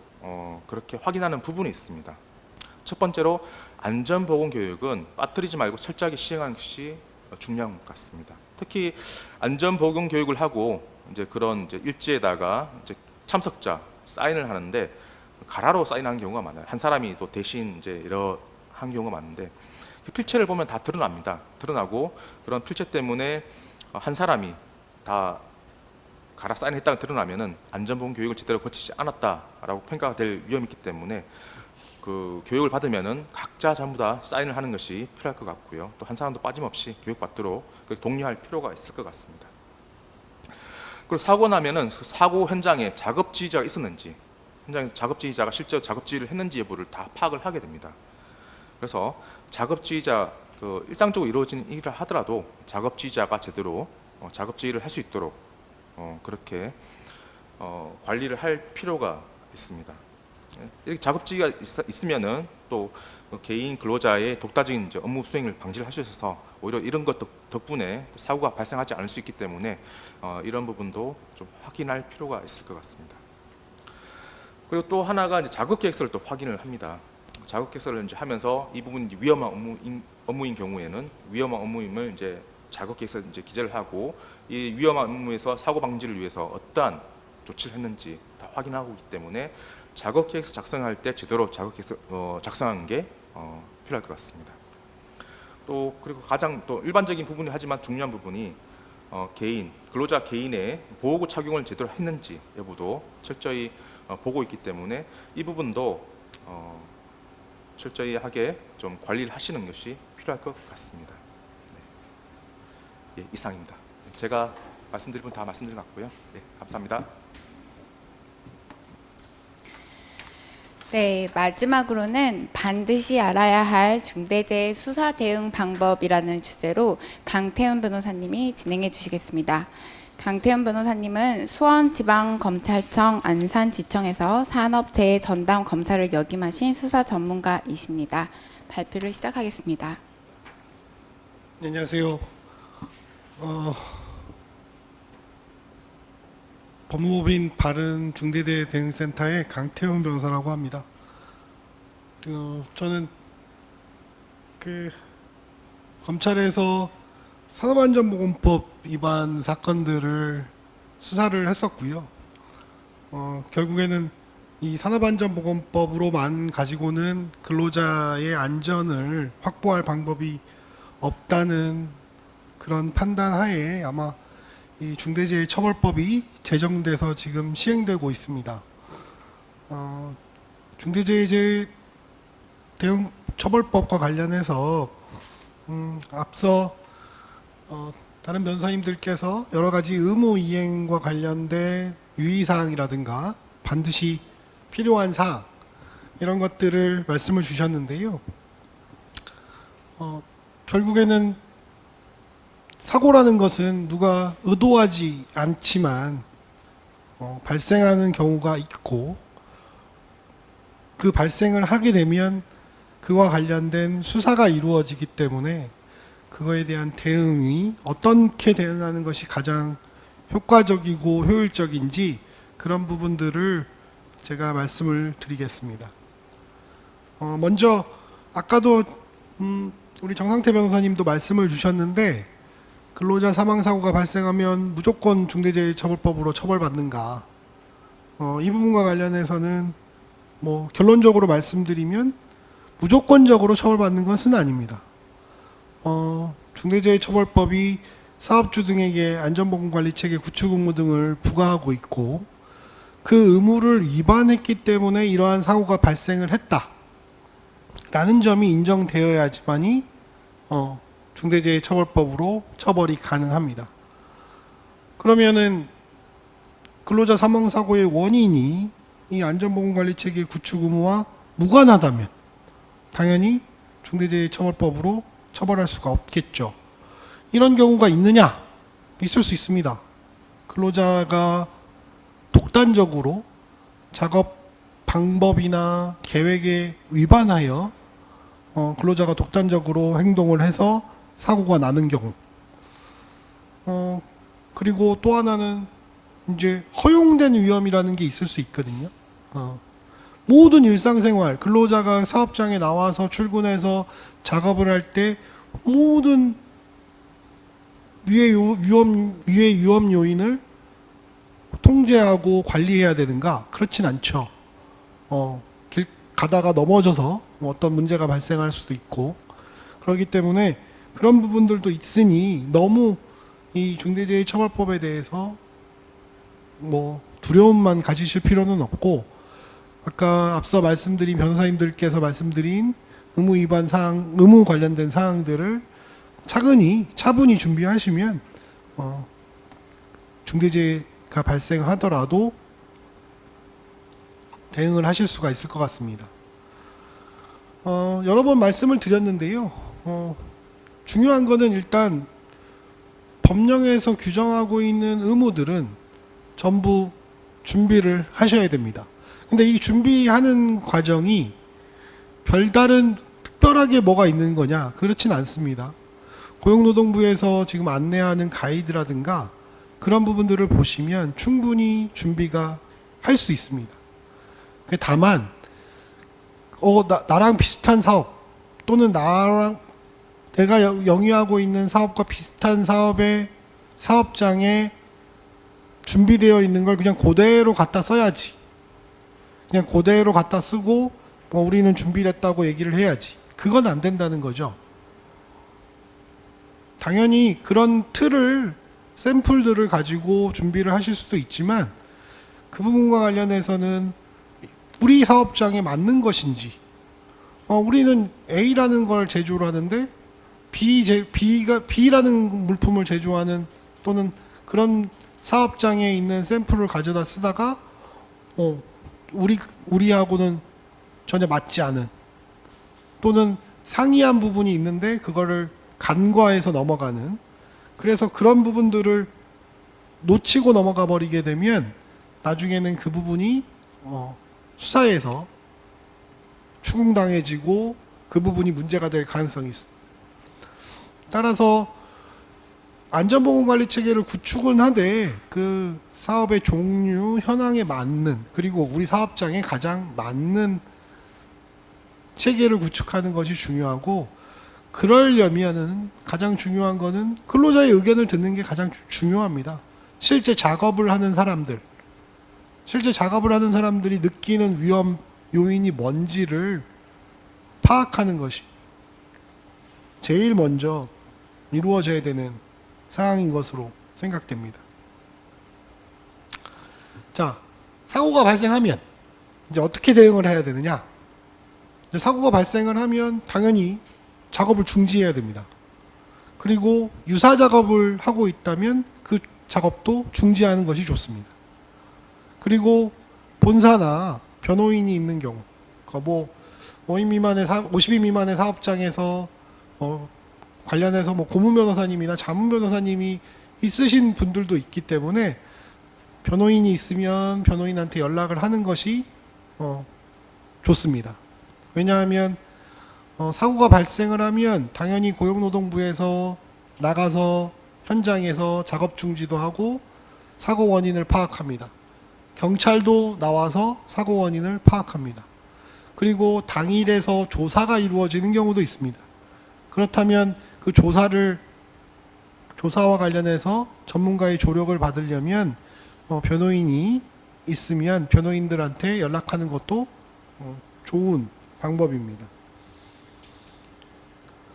그렇게 확인하는 부분이 있습니다. 첫 번째로 안전보건 교육은 빠뜨리지 말고 철저하게 시행하는 것이 중요한 것 같습니다. 특히 안전보건 교육을 하고 이제 그런 이제 일지에다가 이제 참석자 사인을 하는데 가라로 사인하는 경우가 많아요. 한 사람이 또 대신 이제 이러 한 경우가 많은데 그 필체를 보면 다 드러납니다. 드러나고 그런 필체 때문에 한 사람이 다 가라 사인했다가 드러나면은 안전보건 교육을 제대로 거치지 않았다라고 평가가 될 위험이 있기 때문에 그 교육을 받으면은 각자 전부 다 사인을 하는 것이 필요할 것 같고요. 또 한 사람도 빠짐없이 교육받도록 독려할 필요가 있을 것 같습니다. 그리고 사고 나면은 사고 현장에 작업 지휘자가 있었는지, 현장에서 작업 지휘자가 실제로 작업 지휘를 했는지 여부를 다 파악을 하게 됩니다. 그래서 작업 지휘자 일상적으로 이루어지는 일을 하더라도 작업 지휘자가 제대로 작업 지휘를 할 수 있도록 그렇게 관리를 할 필요가 있습니다. 이렇게 작업지가 있으면은 또 개인 근로자의 독단적인 이제 업무 수행을 방지를 할 수 있어서 오히려 이런 것 덕분에 사고가 발생하지 않을 수 있기 때문에 이런 부분도 좀 확인할 필요가 있을 것 같습니다. 그리고 또 하나가 이제 작업 계획서를 또 확인을 합니다. 작업 계획서를 이제 하면서 이 부분이 이제 위험한 업무인 경우에는 위험한 업무임을 이제 작업 계획서 이제 기재를 하고 이 위험한 업무에서 사고 방지를 위해서 어떠한 조치를 했는지 다 확인하고 있기 때문에 작업 계획서 작성할 때 제대로 작업 계획서 작성하는 게 필요할 것 같습니다. 또 그리고 가장 또 일반적인 부분이 하지만 중요한 부분이 근로자 개인의 보호구 착용을 제대로 했는지 여부도 철저히 보고 있기 때문에 이 부분도 철저히 하게 좀 관리를 하시는 것이 필요할 것 같습니다. 네. 예, 이상입니다. 제가 말씀드릴 분 다 말씀드린 것 같고요. 네, 감사합니다. 네, 마지막으로는 반드시 알아야 할 중대재해 수사 대응 방법이라는 주제로 강태훈 변호사님이 진행해 주시겠습니다. 강태훈 변호사님은 수원지방검찰청 안산지청에서 산업재해 전담 검사를 역임하신 수사 전문가이십니다. 발표를 시작하겠습니다. 네, 안녕하세요. 법무법인 바른 중대재해 대응센터의 강태훈 변호사라고 합니다. 저는 검찰에서 산업안전보건법 위반 사건들을 수사를 했었고요. 결국에는 이 산업안전보건법으로만 가지고는 근로자의 안전을 확보할 방법이 없다는 그런 판단하에 아마 이 중대재해처벌법이 제정돼서 지금 시행되고 있습니다. 중대재해 대응 처벌법과 관련해서 앞서 다른 변호사님들께서 여러 가지 의무 이행과 관련된 유의사항이라든가 반드시 필요한 사항 이런 것들을 말씀을 주셨는데요. 결국에는 사고라는 것은 누가 의도하지 않지만 발생하는 경우가 있고 그 발생을 하게 되면 그와 관련된 수사가 이루어지기 때문에 그거에 대한 대응이 어떻게 대응하는 것이 가장 효과적이고 효율적인지 그런 부분들을 제가 말씀을 드리겠습니다. 먼저 아까도 우리 정상태 변호사님도 말씀을 주셨는데 근로자 사망 사고가 발생하면 무조건 중대재해처벌법으로 처벌받는가? 이 부분과 관련해서는 뭐 결론적으로 말씀드리면 무조건적으로 처벌받는 것은 아닙니다. 중대재해처벌법이 사업주 등에게 안전보건관리체계 구축 의무 등을 부과하고 있고 그 의무를 위반했기 때문에 이러한 사고가 발생을 했다라는 점이 인정되어야지만이 중대재해처벌법으로 처벌이 가능합니다. 그러면은 근로자 사망 사고의 원인이 이 안전보건관리체계 구축 의무와 무관하다면 당연히 중대재해처벌법으로 처벌할 수가 없겠죠. 이런 경우가 있느냐? 있을 수 있습니다. 근로자가 독단적으로 작업 방법이나 계획에 위반하여 근로자가 독단적으로 행동을 해서 사고가 나는 경우. 그리고 또 하나는 이제 허용된 위험이라는 게 있을 수 있거든요. 모든 일상생활, 근로자가 사업장에 나와서 출근해서 작업을 할 때 모든 위의 위험 요인을 통제하고 관리해야 되는가? 그렇진 않죠. 길 가다가 넘어져서 어떤 문제가 발생할 수도 있고 그렇기 때문에 그런 부분들도 있으니 너무 이 중대재해처벌법에 대해서 뭐 두려움만 가지실 필요는 없고 아까 앞서 말씀드린 변호사님들께서 말씀드린 의무 위반 사항, 의무 관련된 사항들을 차분히 준비하시면 중대재해가 발생하더라도 대응을 하실 수가 있을 것 같습니다. 여러 번 말씀을 드렸는데요. 중요한 거는 일단 법령에서 규정하고 있는 의무들은 전부 준비를 하셔야 됩니다. 근데 이 준비하는 과정이 별다른 특별하게 뭐가 있는 거냐? 그렇진 않습니다. 고용노동부에서 지금 안내하는 가이드라든가 그런 부분들을 보시면 충분히 준비가 할 수 있습니다. 다만 나랑 비슷한 사업 또는 내가 영위하고 있는 사업과 비슷한 사업의 사업장에 준비되어 있는 걸 그냥 그대로 갖다 써야지. 그냥 그대로 갖다 쓰고 우리는 준비됐다고 얘기를 해야지. 그건 안 된다는 거죠. 당연히 그런 샘플들을 가지고 준비를 하실 수도 있지만 그 부분과 관련해서는 우리 사업장에 맞는 것인지 우리는 A라는 걸 제조를 하는데 B라는 물품을 제조하는 또는 그런 사업장에 있는 샘플을 가져다 쓰다가 우리하고는 전혀 맞지 않은 또는 상이한 부분이 있는데 그거를 간과해서 넘어가는 그래서 그런 부분들을 놓치고 넘어가 버리게 되면 나중에는 그 부분이 수사에서 추궁당해지고 그 부분이 문제가 될 가능성이 있습니다. 따라서 안전보건관리체계를 구축은 하되 그 사업의 종류, 현황에 맞는 그리고 우리 사업장에 가장 맞는 체계를 구축하는 것이 중요하고 그러려면은 가장 중요한 거는 근로자의 의견을 듣는 게 가장 중요합니다. 실제 작업을 하는 사람들이 느끼는 위험 요인이 뭔지를 파악하는 것이 제일 먼저 이루어져야 되는 상황인 것으로 생각됩니다. 자, 사고가 발생하면 이제 어떻게 대응을 해야 되느냐? 사고가 발생을 하면 당연히 작업을 중지해야 됩니다. 그리고 유사 작업을 하고 있다면 그 작업도 중지하는 것이 좋습니다. 그리고 본사나 변호인이 있는 경우, 그러니까 50인 미만의 사업장에서 관련해서 고문 변호사님이나 자문 변호사님이 있으신 분들도 있기 때문에 변호인이 있으면 변호인한테 연락을 하는 것이 좋습니다. 왜냐하면 사고가 발생을 하면 당연히 고용노동부에서 나가서 현장에서 작업 중지도 하고 사고 원인을 파악합니다. 경찰도 나와서 사고 원인을 파악합니다. 그리고 당일에서 조사가 이루어지는 경우도 있습니다. 그렇다면 그 조사와 관련해서 전문가의 조력을 받으려면 변호인이 있으면 변호인들한테 연락하는 것도 좋은 방법입니다.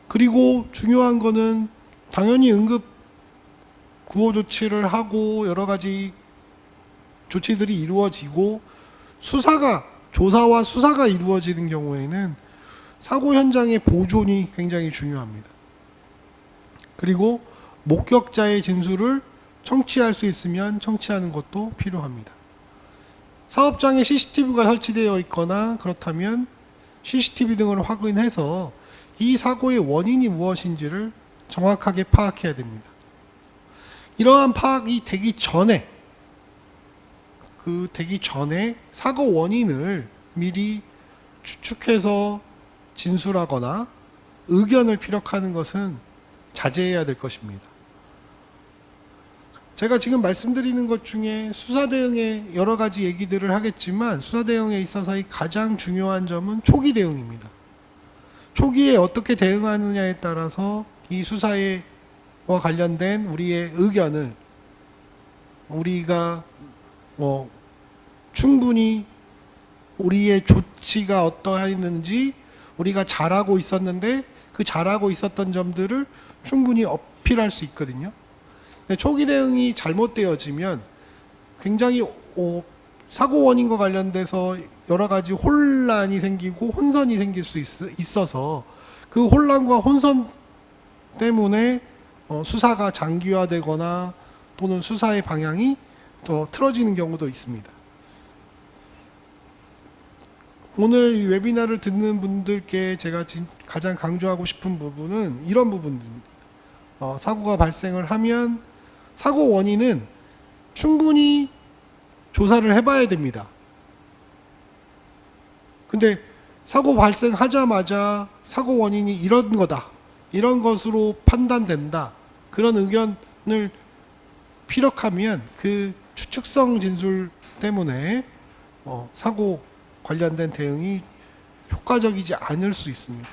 그리고 중요한 거는 당연히 응급 구호 조치를 하고 여러 가지 조치들이 이루어지고 조사와 수사가 이루어지는 경우에는 사고 현장의 보존이 굉장히 중요합니다. 그리고 목격자의 진술을 청취할 수 있으면 청취하는 것도 필요합니다. 사업장에 CCTV가 설치되어 있거나 그렇다면 CCTV 등을 확인해서 이 사고의 원인이 무엇인지를 정확하게 파악해야 됩니다. 이러한 파악이 되기 전에 사고 원인을 미리 추측해서 진술하거나 의견을 피력하는 것은 자제해야 될 것입니다. 제가 지금 말씀드리는 것 중에 수사 대응에 여러 가지 얘기들을 하겠지만 수사 대응에 있어서의 가장 중요한 점은 초기 대응입니다. 초기에 어떻게 대응하느냐에 따라서 이 수사와 관련된 우리의 의견을 우리가 충분히 우리의 조치가 어떠했는지 우리가 잘하고 있었는데 그 잘하고 있었던 점들을 충분히 어필할 수 있거든요. 근데 초기 대응이 잘못되어지면 굉장히 사고 원인과 관련돼서 여러 가지 혼란이 생기고 혼선이 생길 수 있어서 그 혼란과 혼선 때문에 수사가 장기화되거나 또는 수사의 방향이 더 틀어지는 경우도 있습니다. 오늘 이 웨비나를 듣는 분들께 제가 가장 강조하고 싶은 부분은 이런 부분입니다. 사고가 발생을 하면 사고 원인은 충분히 조사를 해봐야 됩니다. 근데 사고 발생하자마자 사고 원인이 이런 거다, 이런 것으로 판단된다, 그런 의견을 피력하면 그 추측성 진술 때문에 사고 관련된 대응이 효과적이지 않을 수 있습니다.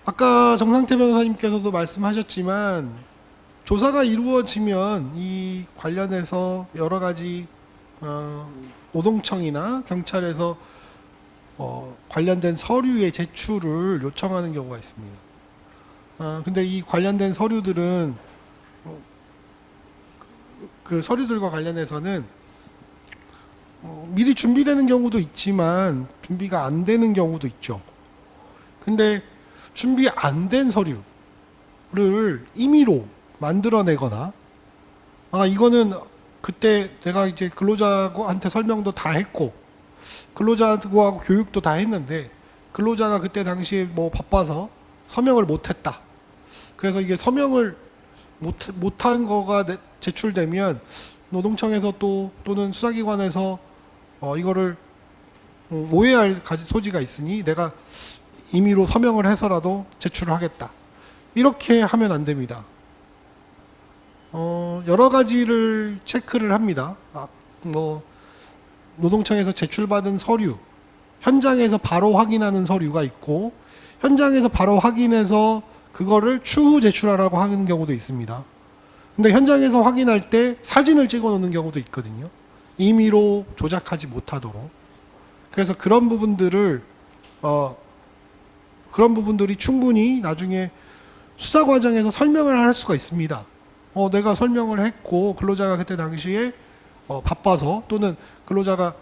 아까 정상태 변호사님께서도 말씀하셨지만 조사가 이루어지면 이 관련해서 여러 가지 노동청이나 경찰에서 관련된 서류의 제출을 요청하는 경우가 있습니다. 근데 이 관련된 서류들은 그 서류들과 관련해서는 미리 준비되는 경우도 있지만 준비가 안 되는 경우도 있죠. 근데 준비 안 된 서류를 임의로 만들어내거나 이거는 그때 내가 이제 근로자한테 설명도 다 했고 근로자하고 교육도 다 했는데 근로자가 그때 당시에 바빠서 서명을 못했다. 그래서 이게 서명을 못한 거가 제출되면 노동청에서 또는 수사기관에서 이거를 오해할 소지가 있으니 내가 임의로 서명을 해서라도 제출을 하겠다. 이렇게 하면 안 됩니다. 여러 가지를 체크를 합니다. 노동청에서 제출받은 서류, 현장에서 바로 확인하는 서류가 있고 현장에서 바로 확인해서 그거를 추후 제출하라고 하는 경우도 있습니다. 근데 현장에서 확인할 때 사진을 찍어 놓는 경우도 있거든요. 임의로 조작하지 못하도록. 그래서 그런 부분들이 충분히 나중에 수사 과정에서 설명을 할 수가 있습니다. 내가 설명을 했고 근로자가 그때 당시에 바빠서 또는 근로자가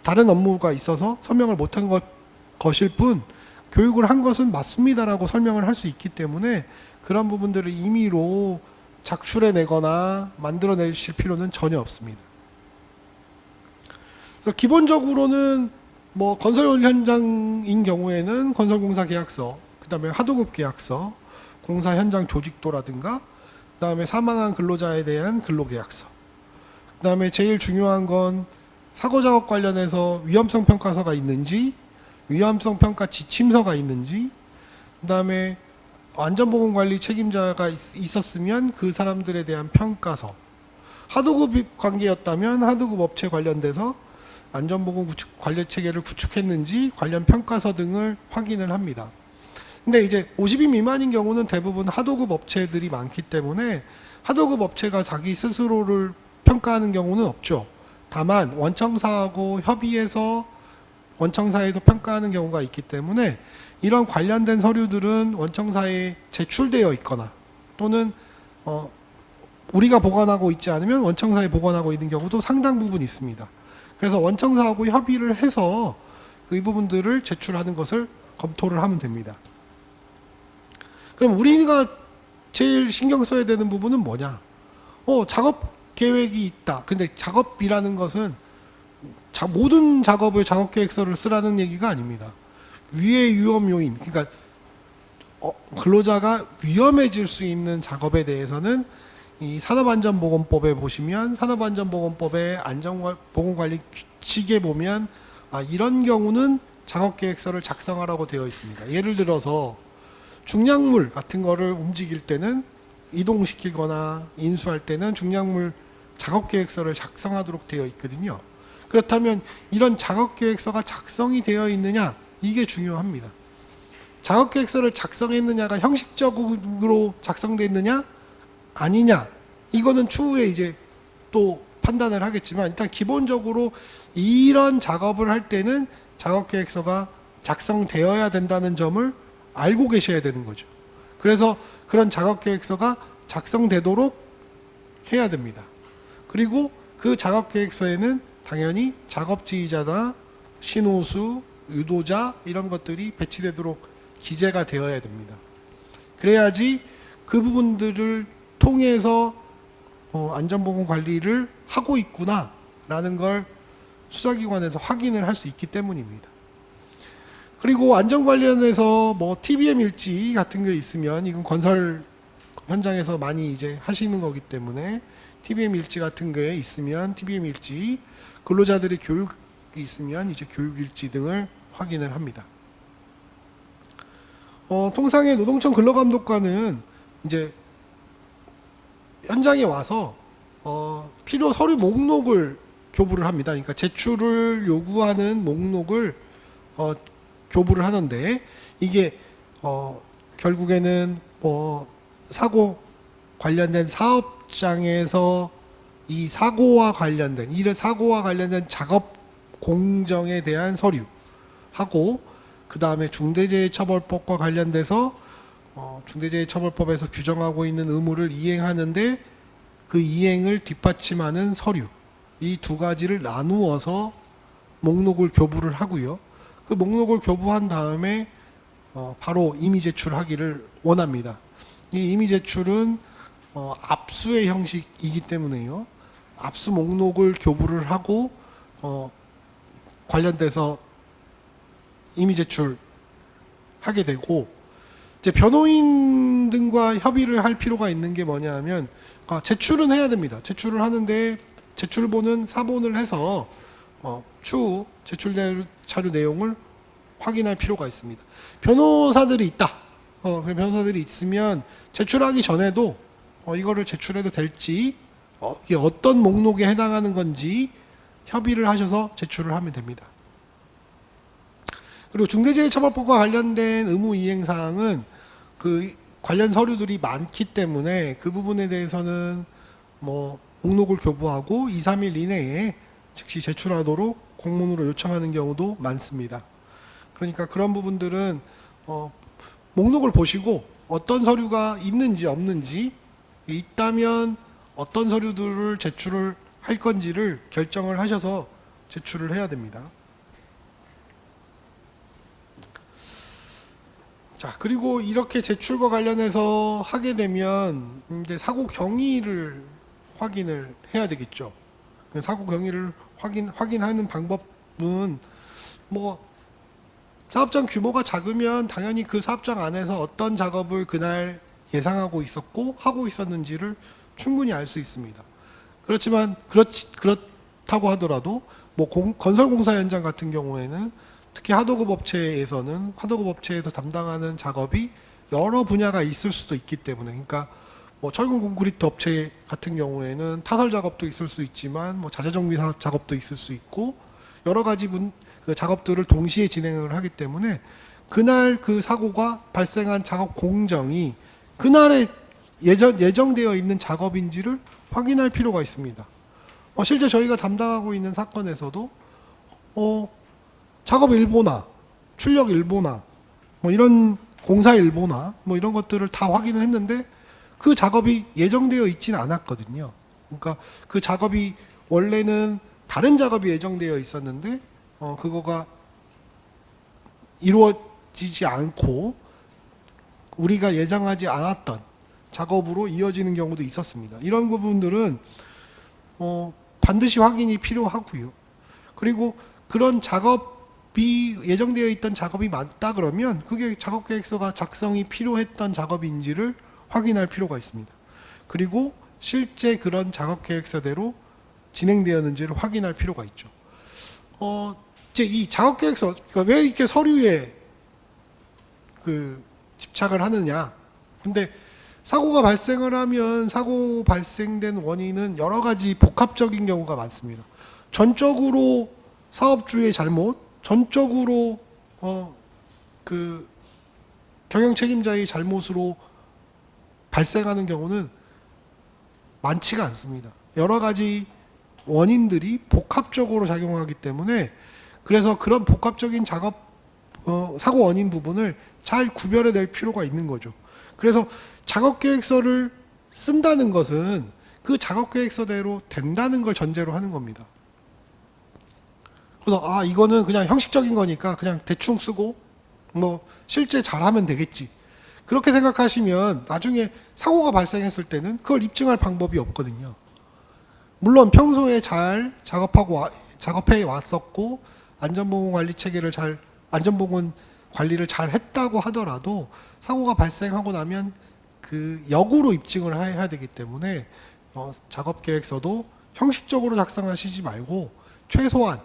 다른 업무가 있어서 설명을 못한 것일 뿐 교육을 한 것은 맞습니다라고 설명을 할 수 있기 때문에 그런 부분들을 임의로 작출해내거나 만들어내실 필요는 전혀 없습니다. 그래서 기본적으로는 뭐 건설 현장인 경우에는 건설공사 계약서, 그다음에 하도급 계약서, 공사 현장 조직도라든가, 그다음에 사망한 근로자에 대한 근로계약서, 그다음에 제일 중요한 건 사고 작업 관련해서 위험성 평가서가 있는지, 위험성 평가 지침서가 있는지, 그다음에 안전보건관리 책임자가 있었으면 그 사람들에 대한 평가서, 하도급 관계였다면 하도급 업체 관련돼서 안전보건 관리 체계를 구축했는지 관련 평가서 등을 확인을 합니다. 근데 이제 50인 미만인 경우는 대부분 하도급 업체들이 많기 때문에 하도급 업체가 자기 스스로를 평가하는 경우는 없죠. 다만 원청사하고 협의해서 원청사에서 평가하는 경우가 있기 때문에 이런 관련된 서류들은 원청사에 제출되어 있거나 또는 우리가 보관하고 있지 않으면 원청사에 보관하고 있는 경우도 상당 부분 있습니다. 그래서 원청사하고 협의를 해서 그 이 부분들을 제출하는 것을 검토를 하면 됩니다. 그럼 우리가 제일 신경 써야 되는 부분은 뭐냐? 작업 계획이 있다. 근데 작업이라는 것은 모든 작업을 작업 계획서를 쓰라는 얘기가 아닙니다. 위의 위험 요인, 그러니까 근로자가 위험해질 수 있는 작업에 대해서는 이 산업안전보건법에 보시면 산업안전보건법의 안전보건관리 규칙에 보면 이런 경우는 작업계획서를 작성하라고 되어 있습니다. 예를 들어서 중량물 같은 거를 움직일 때는 이동시키거나 인수할 때는 중량물 작업계획서를 작성하도록 되어 있거든요. 그렇다면 이런 작업계획서가 작성이 되어 있느냐, 이게 중요합니다. 작업계획서를 작성했느냐가 형식적으로 작성됐느냐 아니냐, 이거는 추후에 이제 또 판단을 하겠지만 일단 기본적으로 이런 작업을 할 때는 작업계획서가 작성되어야 된다는 점을 알고 계셔야 되는 거죠. 그래서 그런 작업계획서가 작성되도록 해야 됩니다. 그리고 그 작업계획서에는 당연히 작업지휘자나 신호수, 유도자 이런 것들이 배치되도록 기재가 되어야 됩니다. 그래야지 그 부분들을 통해서 안전보건 관리를 하고 있구나 라는 걸 수사기관에서 확인을 할 수 있기 때문입니다. 그리고 안전 관련해서 뭐 TBM 일지 같은 게 있으면 이건 건설 현장에서 많이 이제 하시는 거기 때문에 TBM 일지 같은 게 있으면 TBM 일지, 근로자들의 교육이 있으면 이제 교육 일지 등을 확인을 합니다. 통상의 노동청 근로감독관은 이제 현장에 와서 필요 서류 목록을 교부를 합니다. 그러니까 제출을 요구하는 목록을 교부를 하는데 이게 결국에는 사고 관련된 사업장에서 이 사고와 관련된 작업 공정에 대한 서류하고 그 다음에 중대재해처벌법과 관련돼서 중대재해처벌법에서 규정하고 있는 의무를 이행하는데 그 이행을 뒷받침하는 서류, 이 두 가지를 나누어서 목록을 교부를 하고요. 그 목록을 교부한 다음에 바로 임의 제출하기를 원합니다. 이 임의 제출은 압수의 형식이기 때문에요. 압수 목록을 교부를 하고 관련돼서 임의 제출하게 되고, 이제 변호인 등과 협의를 할 필요가 있는 게 뭐냐면 제출은 해야 됩니다. 제출을 하는데 제출본은 사본을 해서 추후 제출 자료 내용을 확인할 필요가 있습니다. 변호사들이 있다. 변호사들이 있으면 제출하기 전에도 이거를 제출해도 될지, 이게 어떤 목록에 해당하는 건지 협의를 하셔서 제출을 하면 됩니다. 그리고 중대재해처벌법과 관련된 의무 이행 사항은 그 관련 서류들이 많기 때문에 그 부분에 대해서는 목록을 교부하고 2, 3일 이내에 즉시 제출하도록 공문으로 요청하는 경우도 많습니다. 그러니까 그런 부분들은 목록을 보시고 어떤 서류가 있는지 없는지, 있다면 어떤 서류들을 제출을 할 건지를 결정을 하셔서 제출을 해야 됩니다. 자, 그리고 이렇게 제출과 관련해서 하게 되면 이제 사고 경위를 확인을 해야 되겠죠. 사고 경위를 확인하는 방법은 뭐 사업장 규모가 작으면 당연히 그 사업장 안에서 어떤 작업을 그날 예상하고 있었고 하고 있었는지를 충분히 알 수 있습니다. 그렇지만 그렇다고 하더라도 뭐 건설공사 현장 같은 경우에는 특히 하도급 업체에서는 하도급 업체에서 담당하는 작업이 여러 분야가 있을 수도 있기 때문에, 그러니까 뭐 철근 콘크리트 업체 같은 경우에는 타설 작업도 있을 수 있지만 뭐 자재 정비 작업도 있을 수 있고 여러 가지 그 작업들을 동시에 진행을 하기 때문에 그날 그 사고가 발생한 작업 공정이 그날에 예정되어 있는 작업인지를 확인할 필요가 있습니다. 실제 저희가 담당하고 있는 사건에서도 작업 일보나 출력 일보나 뭐 이런 공사 일보나 뭐 이런 것들을 다 확인을 했는데 그 작업이 예정되어 있지는 않았거든요. 그러니까 그 작업이 원래는 다른 작업이 예정되어 있었는데 그거가 이루어지지 않고 우리가 예상하지 않았던 작업으로 이어지는 경우도 있었습니다. 이런 부분들은 반드시 확인이 필요하고요. 그리고 그런 작업이 예정되어 있던 작업이 맞다 그러면 그게 작업계획서가 작성이 필요했던 작업인지를 확인할 필요가 있습니다. 그리고 실제 그런 작업계획서대로 진행되었는지를 확인할 필요가 있죠. 이제 이 작업계획서, 그러니까 왜 이렇게 서류에 그 집착을 하느냐? 근데 사고가 발생을 하면 사고 발생된 원인은 여러 가지 복합적인 경우가 많습니다. 전적으로 사업주의 잘못, 전적으로 그 경영 책임자의 잘못으로 발생하는 경우는 많지가 않습니다. 여러 가지 원인들이 복합적으로 작용하기 때문에 그래서 그런 복합적인 사고 원인 부분을 잘 구별해낼 필요가 있는 거죠. 그래서 작업계획서를 쓴다는 것은 그 작업계획서대로 된다는 걸 전제로 하는 겁니다. 그래서 이거는 그냥 형식적인 거니까 그냥 대충 쓰고 뭐 실제 잘하면 되겠지. 그렇게 생각하시면 나중에 사고가 발생했을 때는 그걸 입증할 방법이 없거든요. 물론 평소에 잘 작업해 왔었고 안전보건 관리 체계를 안전보건 관리를 잘 했다고 하더라도 사고가 발생하고 나면 그 역으로 입증을 해야 되기 때문에 작업 계획서도 형식적으로 작성하시지 말고 최소한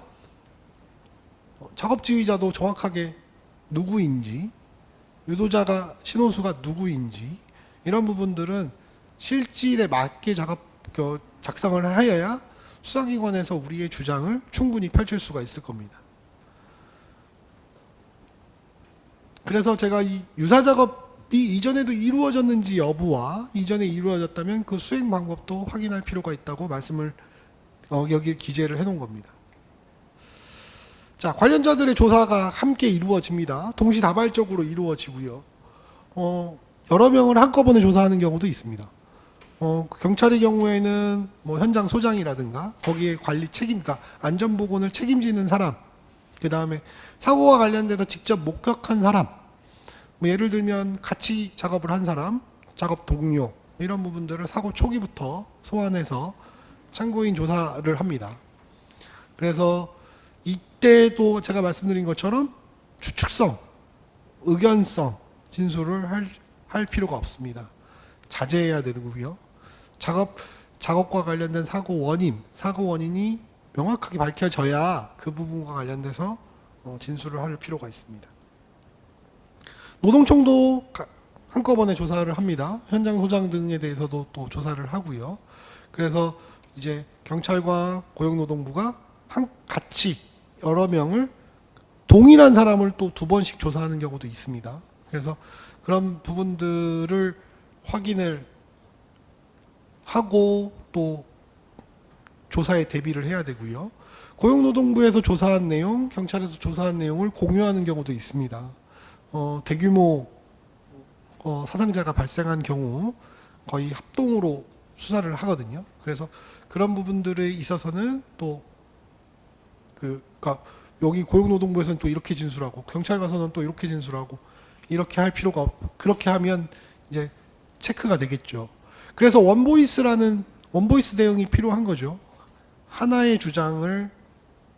작업 지휘자도 정확하게 누구인지 유도자가 신호수가 누구인지 이런 부분들은 실질에 맞게 작성을 하여야 수사기관에서 우리의 주장을 충분히 펼칠 수가 있을 겁니다. 그래서 제가 이 유사작업이 이전에도 이루어졌는지 여부와 이전에 이루어졌다면 그 수행 방법도 확인할 필요가 있다고 말씀을 여기 기재를 해놓은 겁니다. 자, 관련자들의 조사가 함께 이루어집니다. 동시다발적으로 이루어지고요. 여러 명을 한꺼번에 조사하는 경우도 있습니다. 경찰의 경우에는 뭐 현장 소장이라든가 거기에 관리 책임가 안전보건을 책임지는 사람, 그 다음에 사고와 관련돼서 직접 목격한 사람, 뭐 예를 들면 같이 작업을 한 사람, 작업 동료 이런 부분들을 사고 초기부터 소환해서 참고인 조사를 합니다. 그래서 이때도 제가 말씀드린 것처럼 추측성, 의견성 진술을 할 필요가 없습니다. 자제해야 되고요. 작업과 관련된 사고 원인이 명확하게 밝혀져야 그 부분과 관련돼서 진술을 할 필요가 있습니다. 노동청도 한꺼번에 조사를 합니다. 현장 소장 등에 대해서도 또 조사를 하고요. 그래서 이제 경찰과 고용노동부가 같이 여러 명을 동일한 사람을 또 2번씩 조사하는 경우도 있습니다. 그래서 그런 부분들을 확인을 하고 또 조사에 대비를 해야 되고요. 고용노동부에서 조사한 내용, 경찰에서 조사한 내용을 공유하는 경우도 있습니다. 대규모 사상자가 발생한 경우 거의 합동으로 수사를 하거든요. 그래서 그런 부분들에 있어서는 또 그러니까 여기 고용노동부에서는 또 이렇게 진술하고 경찰 가서는 또 이렇게 진술하고 이렇게 할 필요가 그렇게 하면 이제 체크가 되겠죠. 그래서 원보이스 대응이 필요한 거죠. 하나의 주장을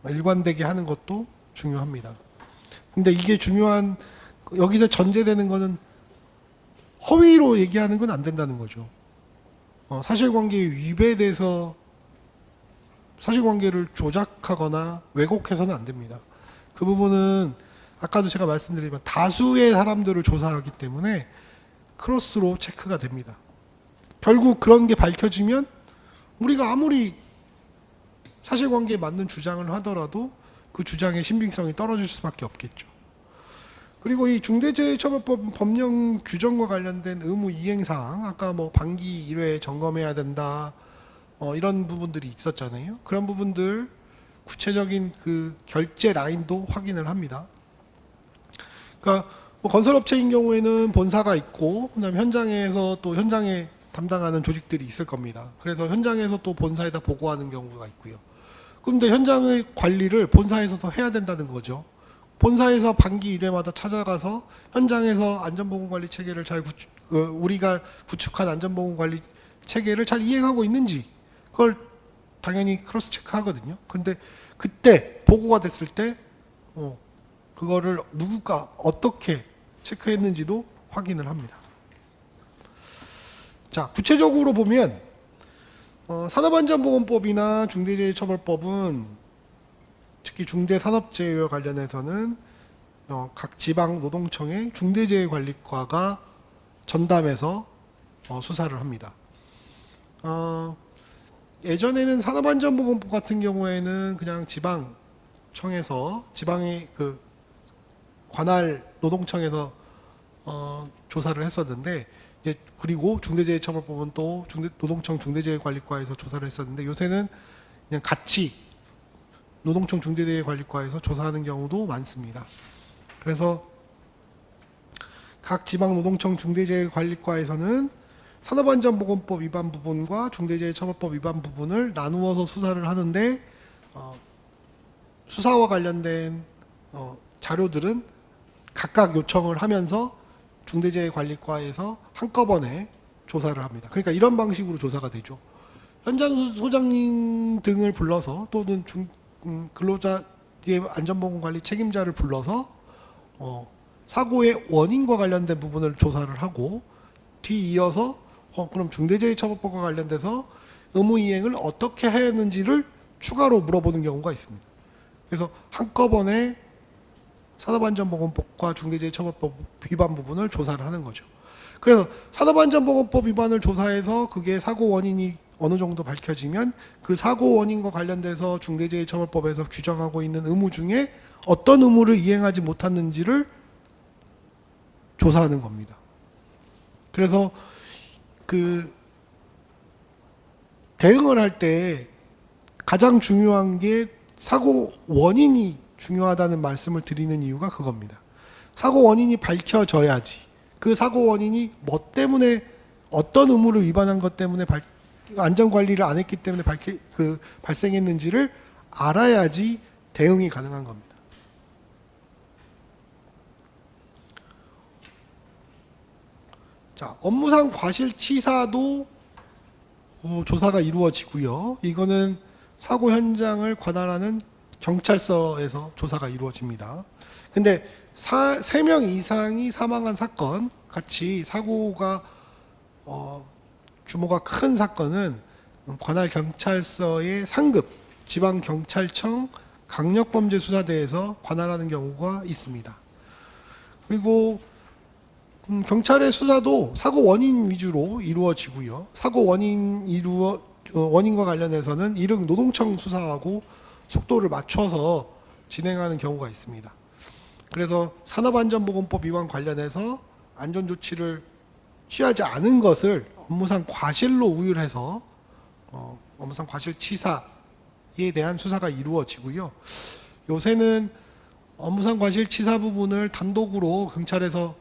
일관되게 하는 것도 중요합니다. 근데 이게 중요한 여기서 전제되는 거는 허위로 얘기하는 건 안 된다는 거죠. 사실관계에 위배돼서 사실관계를 조작하거나 왜곡해서는 안 됩니다. 그 부분은 아까도 제가 말씀드리지만 다수의 사람들을 조사하기 때문에 크로스로 체크가 됩니다. 결국 그런 게 밝혀지면 우리가 아무리 사실관계에 맞는 주장을 하더라도 그 주장의 신빙성이 떨어질 수밖에 없겠죠. 그리고 이 중대재해처벌법 법령 규정과 관련된 의무 이행사항, 아까 뭐 반기 1회 점검해야 된다, 이런 부분들이 있었잖아요. 그런 부분들 구체적인 그 결제 라인도 확인을 합니다. 그러니까 뭐 건설업체인 경우에는 본사가 있고, 그다음에 현장에서 또 현장에 담당하는 조직들이 있을 겁니다. 그래서 현장에서 또 본사에다 보고하는 경우가 있고요. 그런데 현장의 관리를 본사에서도 해야 된다는 거죠. 본사에서 반기 1회마다 찾아가서 현장에서 안전보건관리 체계를 잘 우리가 구축한 안전보건관리 체계를 잘 이행하고 있는지 그걸 당연히 크로스 체크하거든요. 근데 그때 보고가 됐을 때 그거를 누구가 어떻게 체크했는지도 확인을 합니다. 자, 구체적으로 보면 산업안전보건법이나 중대재해처벌법은 특히 중대산업재해와 관련해서는 각 지방 노동청의 중대재해관리과가 전담해서 수사를 합니다. 예전에는 산업안전보건법 같은 경우에는 그냥 지방청에서 지방의 그 관할 노동청에서 조사를 했었는데 이제 그리고 중대재해처벌법은 또 노동청 중대재해관리과에서 조사를 했었는데 요새는 그냥 같이 노동청 중대재해관리과에서 조사하는 경우도 많습니다. 그래서 각 지방 노동청 중대재해관리과에서는 산업안전보건법 위반 부분과 중대재해처벌법 위반 부분을 나누어서 수사를 하는데 수사와 관련된 자료들은 각각 요청을 하면서 중대재해관리과에서 한꺼번에 조사를 합니다. 그러니까 이런 방식으로 조사가 되죠. 현장 소장님 등을 불러서 또는 근로자의 안전보건관리 책임자를 불러서 사고의 원인과 관련된 부분을 조사를 하고 뒤이어서 그럼 중대재해처벌법과 관련돼서 의무이행을 어떻게 했는지를 추가로 물어보는 경우가 있습니다. 그래서 한꺼번에 산업안전보건법과 중대재해처벌법 위반 부분을 조사를 하는 거죠. 그래서 산업안전보건법 위반을 조사해서 그게 사고 원인이 어느 정도 밝혀지면 그 사고 원인과 관련돼서 중대재해처벌법에서 규정하고 있는 의무 중에 어떤 의무를 이행하지 못했는지를 조사하는 겁니다. 그래서 그 대응을 할 때 가장 중요한 게 사고 원인이 중요하다는 말씀을 드리는 이유가 그겁니다. 사고 원인이 밝혀져야지 그 사고 원인이 뭐 때문에 어떤 의무를 위반한 것 때문에 안전관리를 안 했기 때문에 발생했는지를 알아야지 대응이 가능한 겁니다. 자, 업무상 과실치사도 조사가 이루어지고요. 이거는 사고 현장을 관할하는 경찰서에서 조사가 이루어집니다. 근데 3명 이상이 사망한 사건 같이 사고가 규모가 큰 사건은 관할 경찰서의 상급 지방경찰청 강력범죄수사대에서 관할하는 경우가 있습니다. 그리고 경찰의 수사도 사고 원인 위주로 이루어지고요. 사고 원인과 관련해서는 이릉 노동청 수사하고 속도를 맞춰서 진행하는 경우가 있습니다. 그래서 산업안전보건법 위반 관련해서 안전조치를 취하지 않은 것을 업무상 과실로 우율해서 업무상 과실치사에 대한 수사가 이루어지고요. 요새는 업무상 과실치사 부분을 단독으로 경찰에서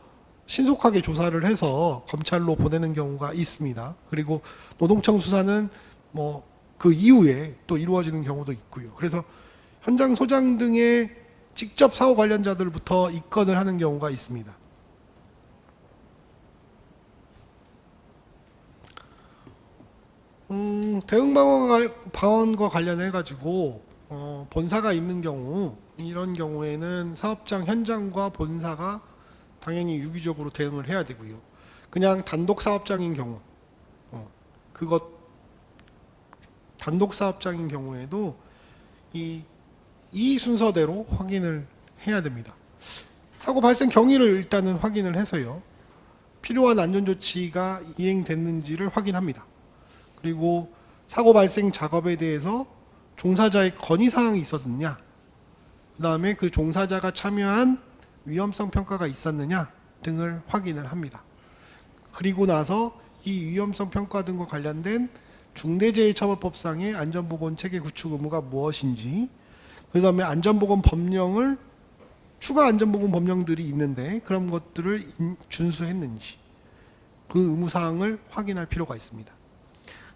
신속하게 조사를 해서 검찰로 보내는 경우가 있습니다. 그리고 노동청 수사는 뭐 그 이후에 또 이루어지는 경우도 있고요. 그래서 현장 소장 등의 직접 사고 관련자들부터 입건을 하는 경우가 있습니다. 대응 방안과 관련해 가지고 본사가 있는 경우, 이런 경우에는 사업장 현장과 본사가 당연히 유기적으로 대응을 해야 되고요. 그냥 단독 사업장인 경우, 단독 사업장인 경우에도 이 순서대로 확인을 해야 됩니다. 사고 발생 경위를 일단은 확인을 해서요, 필요한 안전 조치가 이행됐는지를 확인합니다. 그리고 사고 발생 작업에 대해서 종사자의 건의 사항이 있었느냐, 그 다음에 그 종사자가 참여한 위험성 평가가 있었느냐 등을 확인을 합니다. 그리고 나서 이 위험성 평가 등과 관련된 중대재해처벌법상의 안전보건 체계 구축 의무가 무엇인지, 그 다음에 안전보건 법령을 추가 안전보건 법령들이 있는데 그런 것들을 준수했는지, 그 의무사항을 확인할 필요가 있습니다.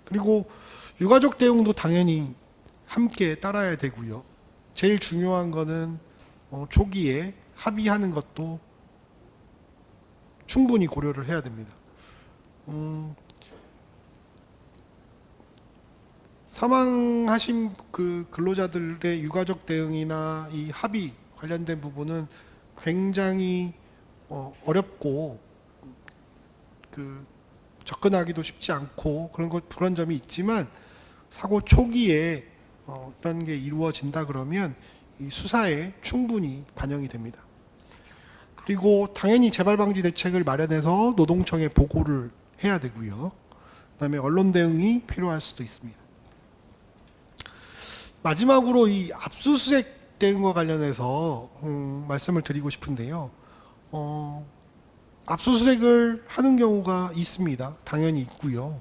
그리고 유가족 대응도 당연히 함께 따라야 되고요. 제일 중요한 거는 초기에 합의하는 것도 충분히 고려를 해야 됩니다. 사망하신 그 근로자들의 유가족 대응이나 이 합의 관련된 부분은 굉장히 어렵고 접근하기도 쉽지 않고 그런 점이 있지만, 사고 초기에 이런 게 이루어진다 그러면 이 수사에 충분히 반영이 됩니다. 그리고 당연히 재발 방지 대책을 마련해서 노동청에 보고를 해야 되고요. 그다음에 언론 대응이 필요할 수도 있습니다. 마지막으로 이 압수수색 대응과 관련해서 말씀을 드리고 싶은데요. 압수수색을 하는 경우가 있습니다. 당연히 있고요.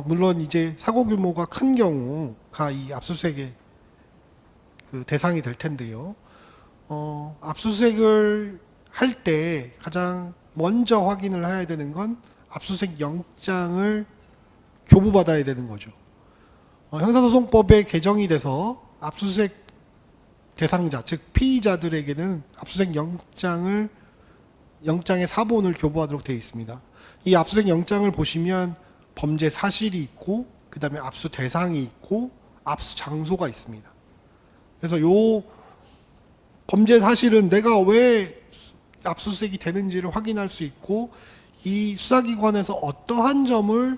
물론 이제 사고 규모가 큰 경우가 이 압수수색의 그 대상이 될 텐데요. 압수수색을 할 때 가장 먼저 확인을 해야 되는 건 압수수색 영장을 교부받아야 되는 거죠. 형사소송법에 개정이 돼서 압수수색 대상자, 즉 피의자들에게는 압수수색 영장의 사본을 교부하도록 되어 있습니다. 이 압수수색 영장을 보시면 범죄 사실이 있고, 그 다음에 압수 대상이 있고, 압수 장소가 있습니다. 그래서 요 범죄 사실은 내가 왜 압수수색이 되는지를 확인할 수 있고, 이 수사기관에서 어떠한 점을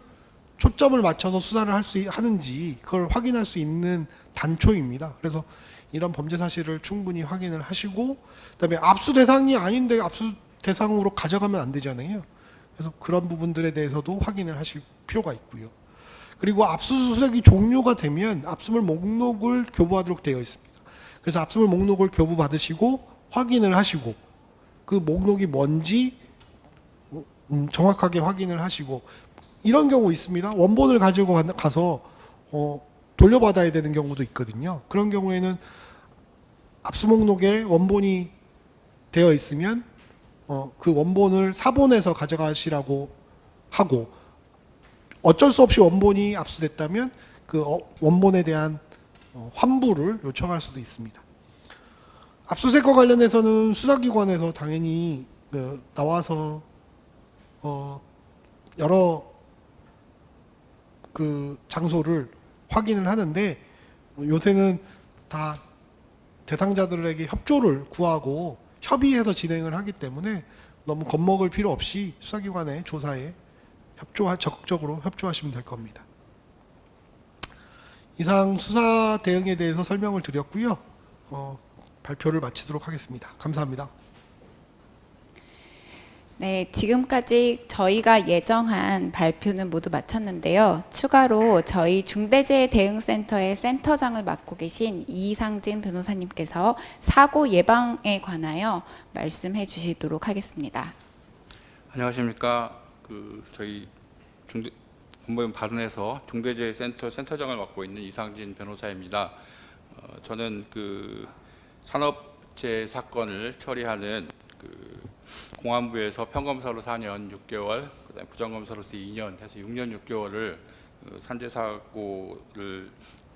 초점을 맞춰서 수사를 하는지 그걸 확인할 수 있는 단초입니다. 그래서 이런 범죄 사실을 충분히 확인을 하시고, 그다음에 압수 대상이 아닌데 압수 대상으로 가져가면 안 되잖아요. 그래서 그런 부분들에 대해서도 확인을 하실 필요가 있고요. 그리고 압수수색이 종료가 되면 압수물 목록을 교부하도록 되어 있습니다. 그래서 압수물 목록을 교부받으시고 확인을 하시고, 그 목록이 뭔지 정확하게 확인을 하시고, 이런 경우 있습니다. 원본을 가지고 가서 돌려받아야 되는 경우도 있거든요. 그런 경우에는 압수 목록에 원본이 되어 있으면 그 원본을 사본에서 가져가시라고 하고, 어쩔 수 없이 원본이 압수됐다면 그 원본에 대한 환불을 요청할 수도 있습니다. 압수수색과 관련해서는 수사기관에서 당연히 나와서 여러 그 장소를 확인을 하는데, 요새는 다 대상자들에게 협조를 구하고 협의해서 진행을 하기 때문에 너무 겁먹을 필요 없이 수사기관의 조사에 적극적으로 협조하시면 될 겁니다. 이상 수사 대응에 대해서 설명을 드렸고요. 발표를 마치도록 하겠습니다. 감사합니다. 네, 지금까지 저희가 예정한 발표는 모두 마쳤는데요. 추가로 저희 중대재해대응센터의 센터장을 맡고 계신 이상진 변호사님께서 사고 예방에 관하여 말씀해 주시도록 하겠습니다. 안녕하십니까. 저희 법무부 발언에서 중대재해센터 센터장을 맡고 있는 이상진 변호사입니다. 저는 산업재해 사건을 처리하는 공안부에서 평검사로 4년 6개월, 그다음에 부장검사로서 2년 해서 6년 6개월을 산재 사고를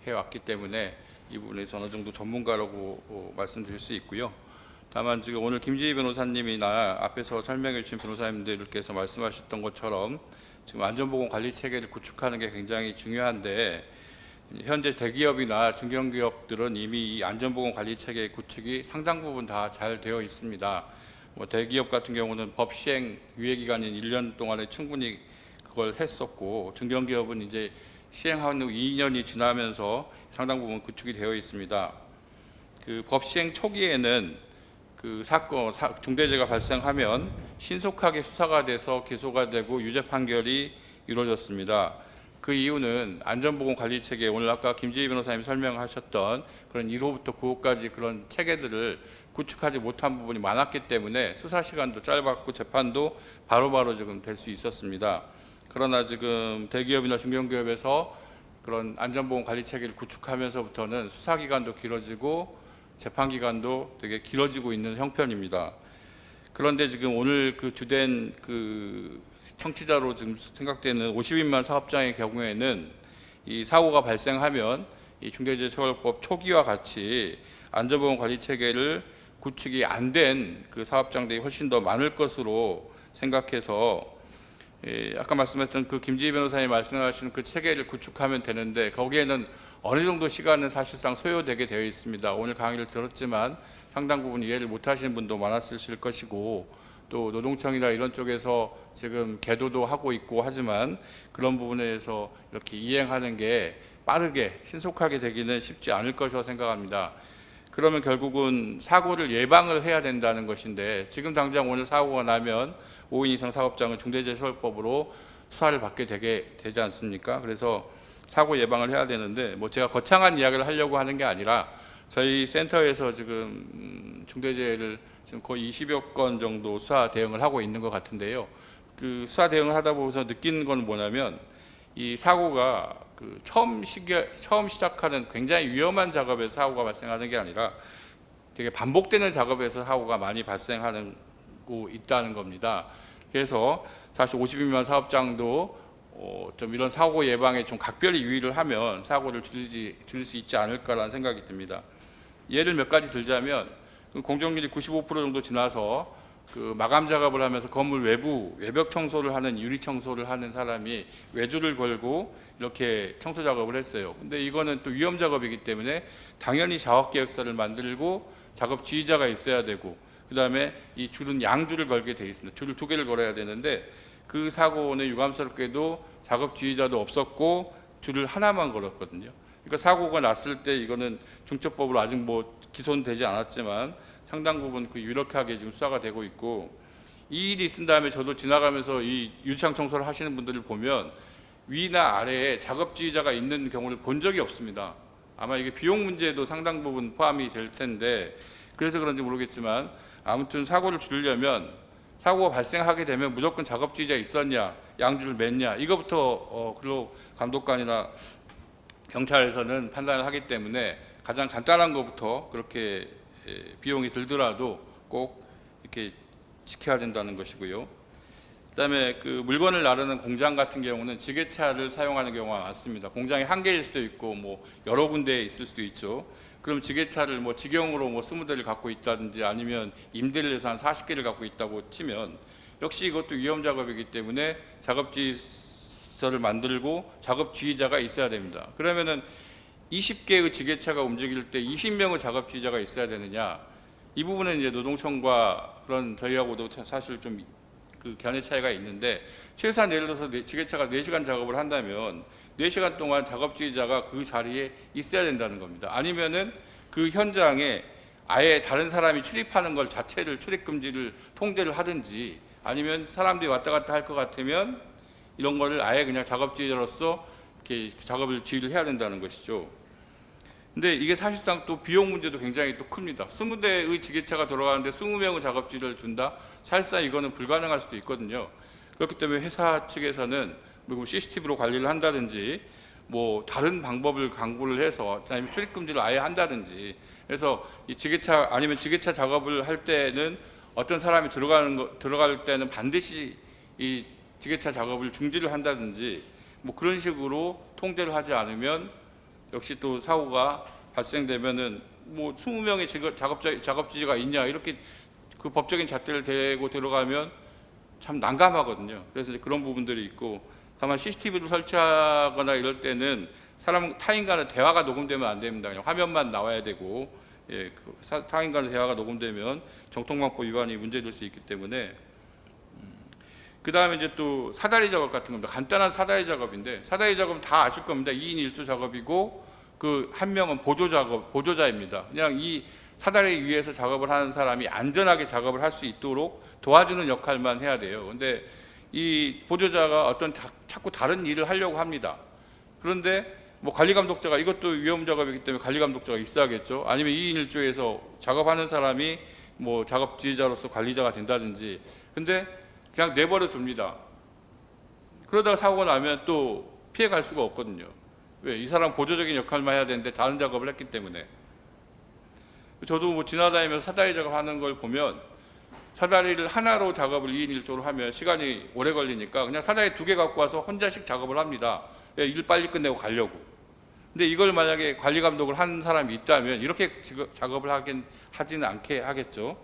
해왔기 때문에 이 부분에서 어느 정도 전문가라고 말씀드릴 수 있고요. 다만 지금 오늘 김지희 변호사님이나 앞에서 설명해 주신 변호사님들께서 말씀하셨던 것처럼 지금 안전보건 관리 체계를 구축하는 게 굉장히 중요한데, 현재 대기업이나 중견기업들은 이미 이 안전보건 관리 체계 구축이 상당 부분 다 잘 되어 있습니다. 뭐 대기업 같은 경우는 법 시행 유예 기간인 1년 동안에 충분히 그걸 했었고, 중견기업은 이제 시행한 후 2년이 지나면서 상당 부분 구축이 되어 있습니다. 그 법 시행 초기에는 그 사건 중대재해가 발생하면 신속하게 수사가 돼서 기소가 되고 유죄 판결이 이루어졌습니다. 그 이유는 안전보건관리체계, 오늘 아까 김지희 변호사님 설명하셨던 그런 1호부터 9호까지 그런 체계들을 구축하지 못한 부분이 많았기 때문에 수사 시간도 짧았고 재판도 바로바로 지금 될 수 있었습니다. 그러나 지금 대기업이나 중견기업에서 그런 안전보건관리체계를 구축하면서부터는 수사 기간도 길어지고 재판 기간도 되게 길어지고 있는 형편입니다. 그런데 지금 오늘 그 주된 그 청취자로 지금 생각되는 50인만 사업장의 경우에는 이 사고가 발생하면 이 중대재해처벌법 초기와 같이 안전보건 관리 체계를 구축이 안 된 그 사업장들이 훨씬 더 많을 것으로 생각해서, 아까 말씀했던 그 김지희 변호사님 말씀하신 그 체계를 구축하면 되는데 거기에는 어느 정도 시간은 사실상 소요되게 되어 있습니다. 오늘 강의를 들었지만 상당 부분 이해를 못하시는 분도 많았을 것이고, 또 노동청이나 이런 쪽에서 지금 계도도 하고 있고 하지만 그런 부분에서 이렇게 이행하는 게 빠르게 신속하게 되기는 쉽지 않을 것이라고 생각합니다. 그러면 결국은 사고를 예방을 해야 된다는 것인데, 지금 당장 오늘 사고가 나면 5인 이상 사업장은 중대재해처벌법으로 수사를 받게 되지 않습니까? 그래서 사고 예방을 해야 되는데, 뭐 제가 거창한 이야기를 하려고 하는 게 아니라 저희 센터에서 지금 중대재해를 지금 거의 20여 건 정도 수사 대응을 하고 있는 것 같은데요. 그 수사 대응을 하다 보면서 느끼는 건 뭐냐면, 이 사고가 그 처음 시작하는 굉장히 위험한 작업에서 사고가 발생하는 게 아니라 되게 반복되는 작업에서 사고가 많이 발생하고 있다는 겁니다. 그래서 사실 50인 미만 사업장도 좀 이런 사고 예방에 좀 각별히 유의를 하면 사고를 줄일 수 있지 않을까라는 생각이 듭니다. 예를 몇 가지 들자면, 공정률이 95% 정도 지나서 그 마감 작업을 하면서 건물 외벽 청소를 하는, 유리 청소를 하는 사람이 외주를 걸고 이렇게 청소 작업을 했어요. 근데 이거는 또 위험 작업이기 때문에 당연히 자업 계획서를 만들고 작업 지휘자가 있어야 되고, 그다음에 이 줄은 양줄을 걸게 돼 있습니다. 줄을 2개를 걸어야 되는데 그 사고는 유감스럽게도 작업 지휘자도 없었고 줄을 하나만 걸었거든요. 그러니까 사고가 났을 때 이거는 중처법으로 아직 뭐 기소는 되지 않았지만 상당 부분 그 유력하게 지금 수사가 되고 있고, 이 일이 있은 다음에 저도 지나가면서 이 유리창 청소를 하시는 분들을 보면 위나 아래에 작업 지휘자가 있는 경우를 본 적이 없습니다. 아마 이게 비용 문제도 상당 부분 포함이 될 텐데, 그래서 그런지 모르겠지만 아무튼 사고를 줄이려면, 사고가 발생하게 되면 무조건 작업 지휘자 있었냐, 양줄을 맸냐, 이거부터 근로감독관이나 경찰에서는 판단을 하기 때문에 가장 간단한 것부터 그렇게 비용이 들더라도 꼭 이렇게 지켜야 된다는 것이고요. 그다음에 그 물건을 나르는 공장 같은 경우는 지게차를 사용하는 경우가 많습니다. 공장이 한 개일 수도 있고 뭐 여러 군데에 있을 수도 있죠. 그럼 지게차를 뭐 직영으로 뭐 20대를 갖고 있다든지 아니면 임대를 해서 한 40개를 갖고 있다고 치면 역시 이것도 위험 작업이기 때문에 작업지휘서를 만들고 작업 지휘자가 있어야 됩니다. 그러면은 20개의 지게차가 움직일 때 20명의 작업 지휘자가 있어야 되느냐? 이 부분은 이제 노동청과 그런 저희하고도 사실 좀 그 견해 차이가 있는데, 최소한 예를 들어서 지게차가 4시간 작업을 한다면 4시간 동안 작업 지휘자가 그 자리에 있어야 된다는 겁니다. 아니면은 그 현장에 아예 다른 사람이 출입하는 걸 자체를 출입 금지를 통제를 하든지, 아니면 사람들이 왔다 갔다 할 것 같으면 이런 거를 아예 그냥 작업 지휘자로서 이렇게 작업을 지휘를 해야 된다는 것이죠. 근데 이게 사실상 또 비용 문제도 굉장히 또 큽니다. 20대의 지게차가 돌아가는데 20명의 작업지를 준다? 사실상 이거는 불가능할 수도 있거든요. 그렇기 때문에 회사 측에서는 뭐 CCTV로 관리를 한다든지 뭐 다른 방법을 강구를 해서, 아니면 출입 금지를 아예 한다든지 해서 이 지게차, 아니면 지게차 작업을 할 때는 어떤 사람이 들어갈 때는 반드시 이 지게차 작업을 중지를 한다든지 뭐 그런 식으로 통제를 하지 않으면 역시 또 사고가 발생되면은 뭐 20명의 작업지가 있냐 이렇게 그 법적인 잣대를 대고 들어가면 참 난감하거든요. 그래서 이제 그런 부분들이 있고, 다만 CCTV를 설치하거나 이럴 때는 타인간의 대화가 녹음되면 안 됩니다. 그냥 화면만 나와야 되고, 예, 타인간의 대화가 녹음되면 정통방법 위반이 문제될 수 있기 때문에. 그 다음에 이제 또 사다리 작업 같은 겁니다. 간단한 사다리 작업인데, 사다리 작업은 다 아실 겁니다. 2인 1조 작업이고, 그 한 명은 보조자입니다. 그냥 이 사다리 위에서 작업을 하는 사람이 안전하게 작업을 할 수 있도록 도와주는 역할만 해야 돼요. 근데 이 보조자가 어떤 자꾸 다른 일을 하려고 합니다. 그런데 뭐 관리감독자가, 이것도 위험 작업이기 때문에 관리감독자가 있어야겠죠. 아니면 2인 1조에서 작업하는 사람이 뭐 작업 지휘자로서 관리자가 된다든지. 근데 그냥 내버려 둡니다. 그러다가 사고가 나면 또 피해 갈 수가 없거든요. 왜? 이 사람 보조적인 역할만 해야 되는데 다른 작업을 했기 때문에. 저도 뭐 지나다니면서 사다리 작업하는 걸 보면, 사다리를 하나로 작업을 2인 1조로 하면 시간이 오래 걸리니까 그냥 사다리 2개 갖고 와서 혼자씩 작업을 합니다. 일 빨리 끝내고 가려고. 근데 이걸 만약에 관리 감독을 한 사람이 있다면 이렇게 작업을 하지는 않게 하겠죠.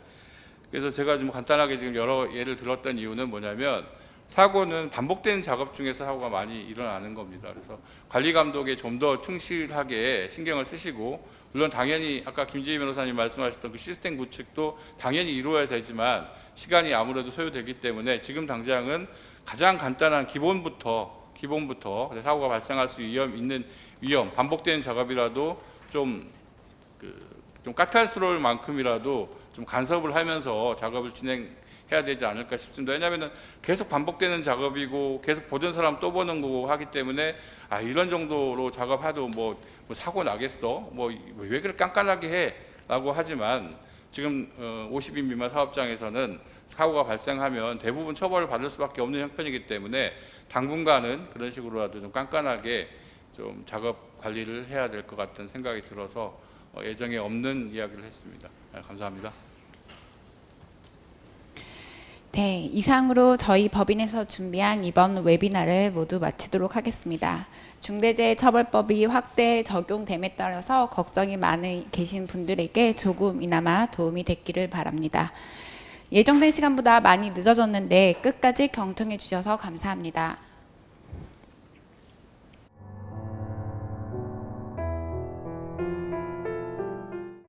그래서 제가 좀 간단하게 지금 여러 예를 들었던 이유는 뭐냐면, 사고는 반복되는 작업 중에서 사고가 많이 일어나는 겁니다. 그래서 관리 감독에 좀 더 충실하게 신경을 쓰시고, 물론 당연히 아까 김지희 변호사님 말씀하셨던 그 시스템 구축도 당연히 이루어야 되지만 시간이 아무래도 소요되기 때문에 지금 당장은 가장 간단한 기본부터 사고가 발생할 수 있는 위험, 반복되는 작업이라도 좀 까탈스러울 만큼이라도 좀 간섭을 하면서 작업을 진행해야 되지 않을까 싶습니다. 왜냐하면 계속 반복되는 작업이고 계속 보던 사람 또 보는 거고 하기 때문에, 이런 정도로 작업해도 뭐 사고 나겠어? 뭐 왜 그렇게 깐깐하게 해? 라고 하지만 지금 50인 미만 사업장에서는 사고가 발생하면 대부분 처벌을 받을 수밖에 없는 형편이기 때문에 당분간은 그런 식으로라도 좀 깐깐하게 좀 작업 관리를 해야 될 것 같은 생각이 들어서 예정에 없는 이야기를 했습니다. 감사합니다. 네, 이상으로 저희 법인에서 준비한 이번 웨비나를 모두 마치도록 하겠습니다. 중대재해처벌법이 확대 적용됨에 따라서 걱정이 많이 계신 분들에게 조금이나마 도움이 됐기를 바랍니다. 예정된 시간보다 많이 늦어졌는데 끝까지 경청해 주셔서 감사합니다.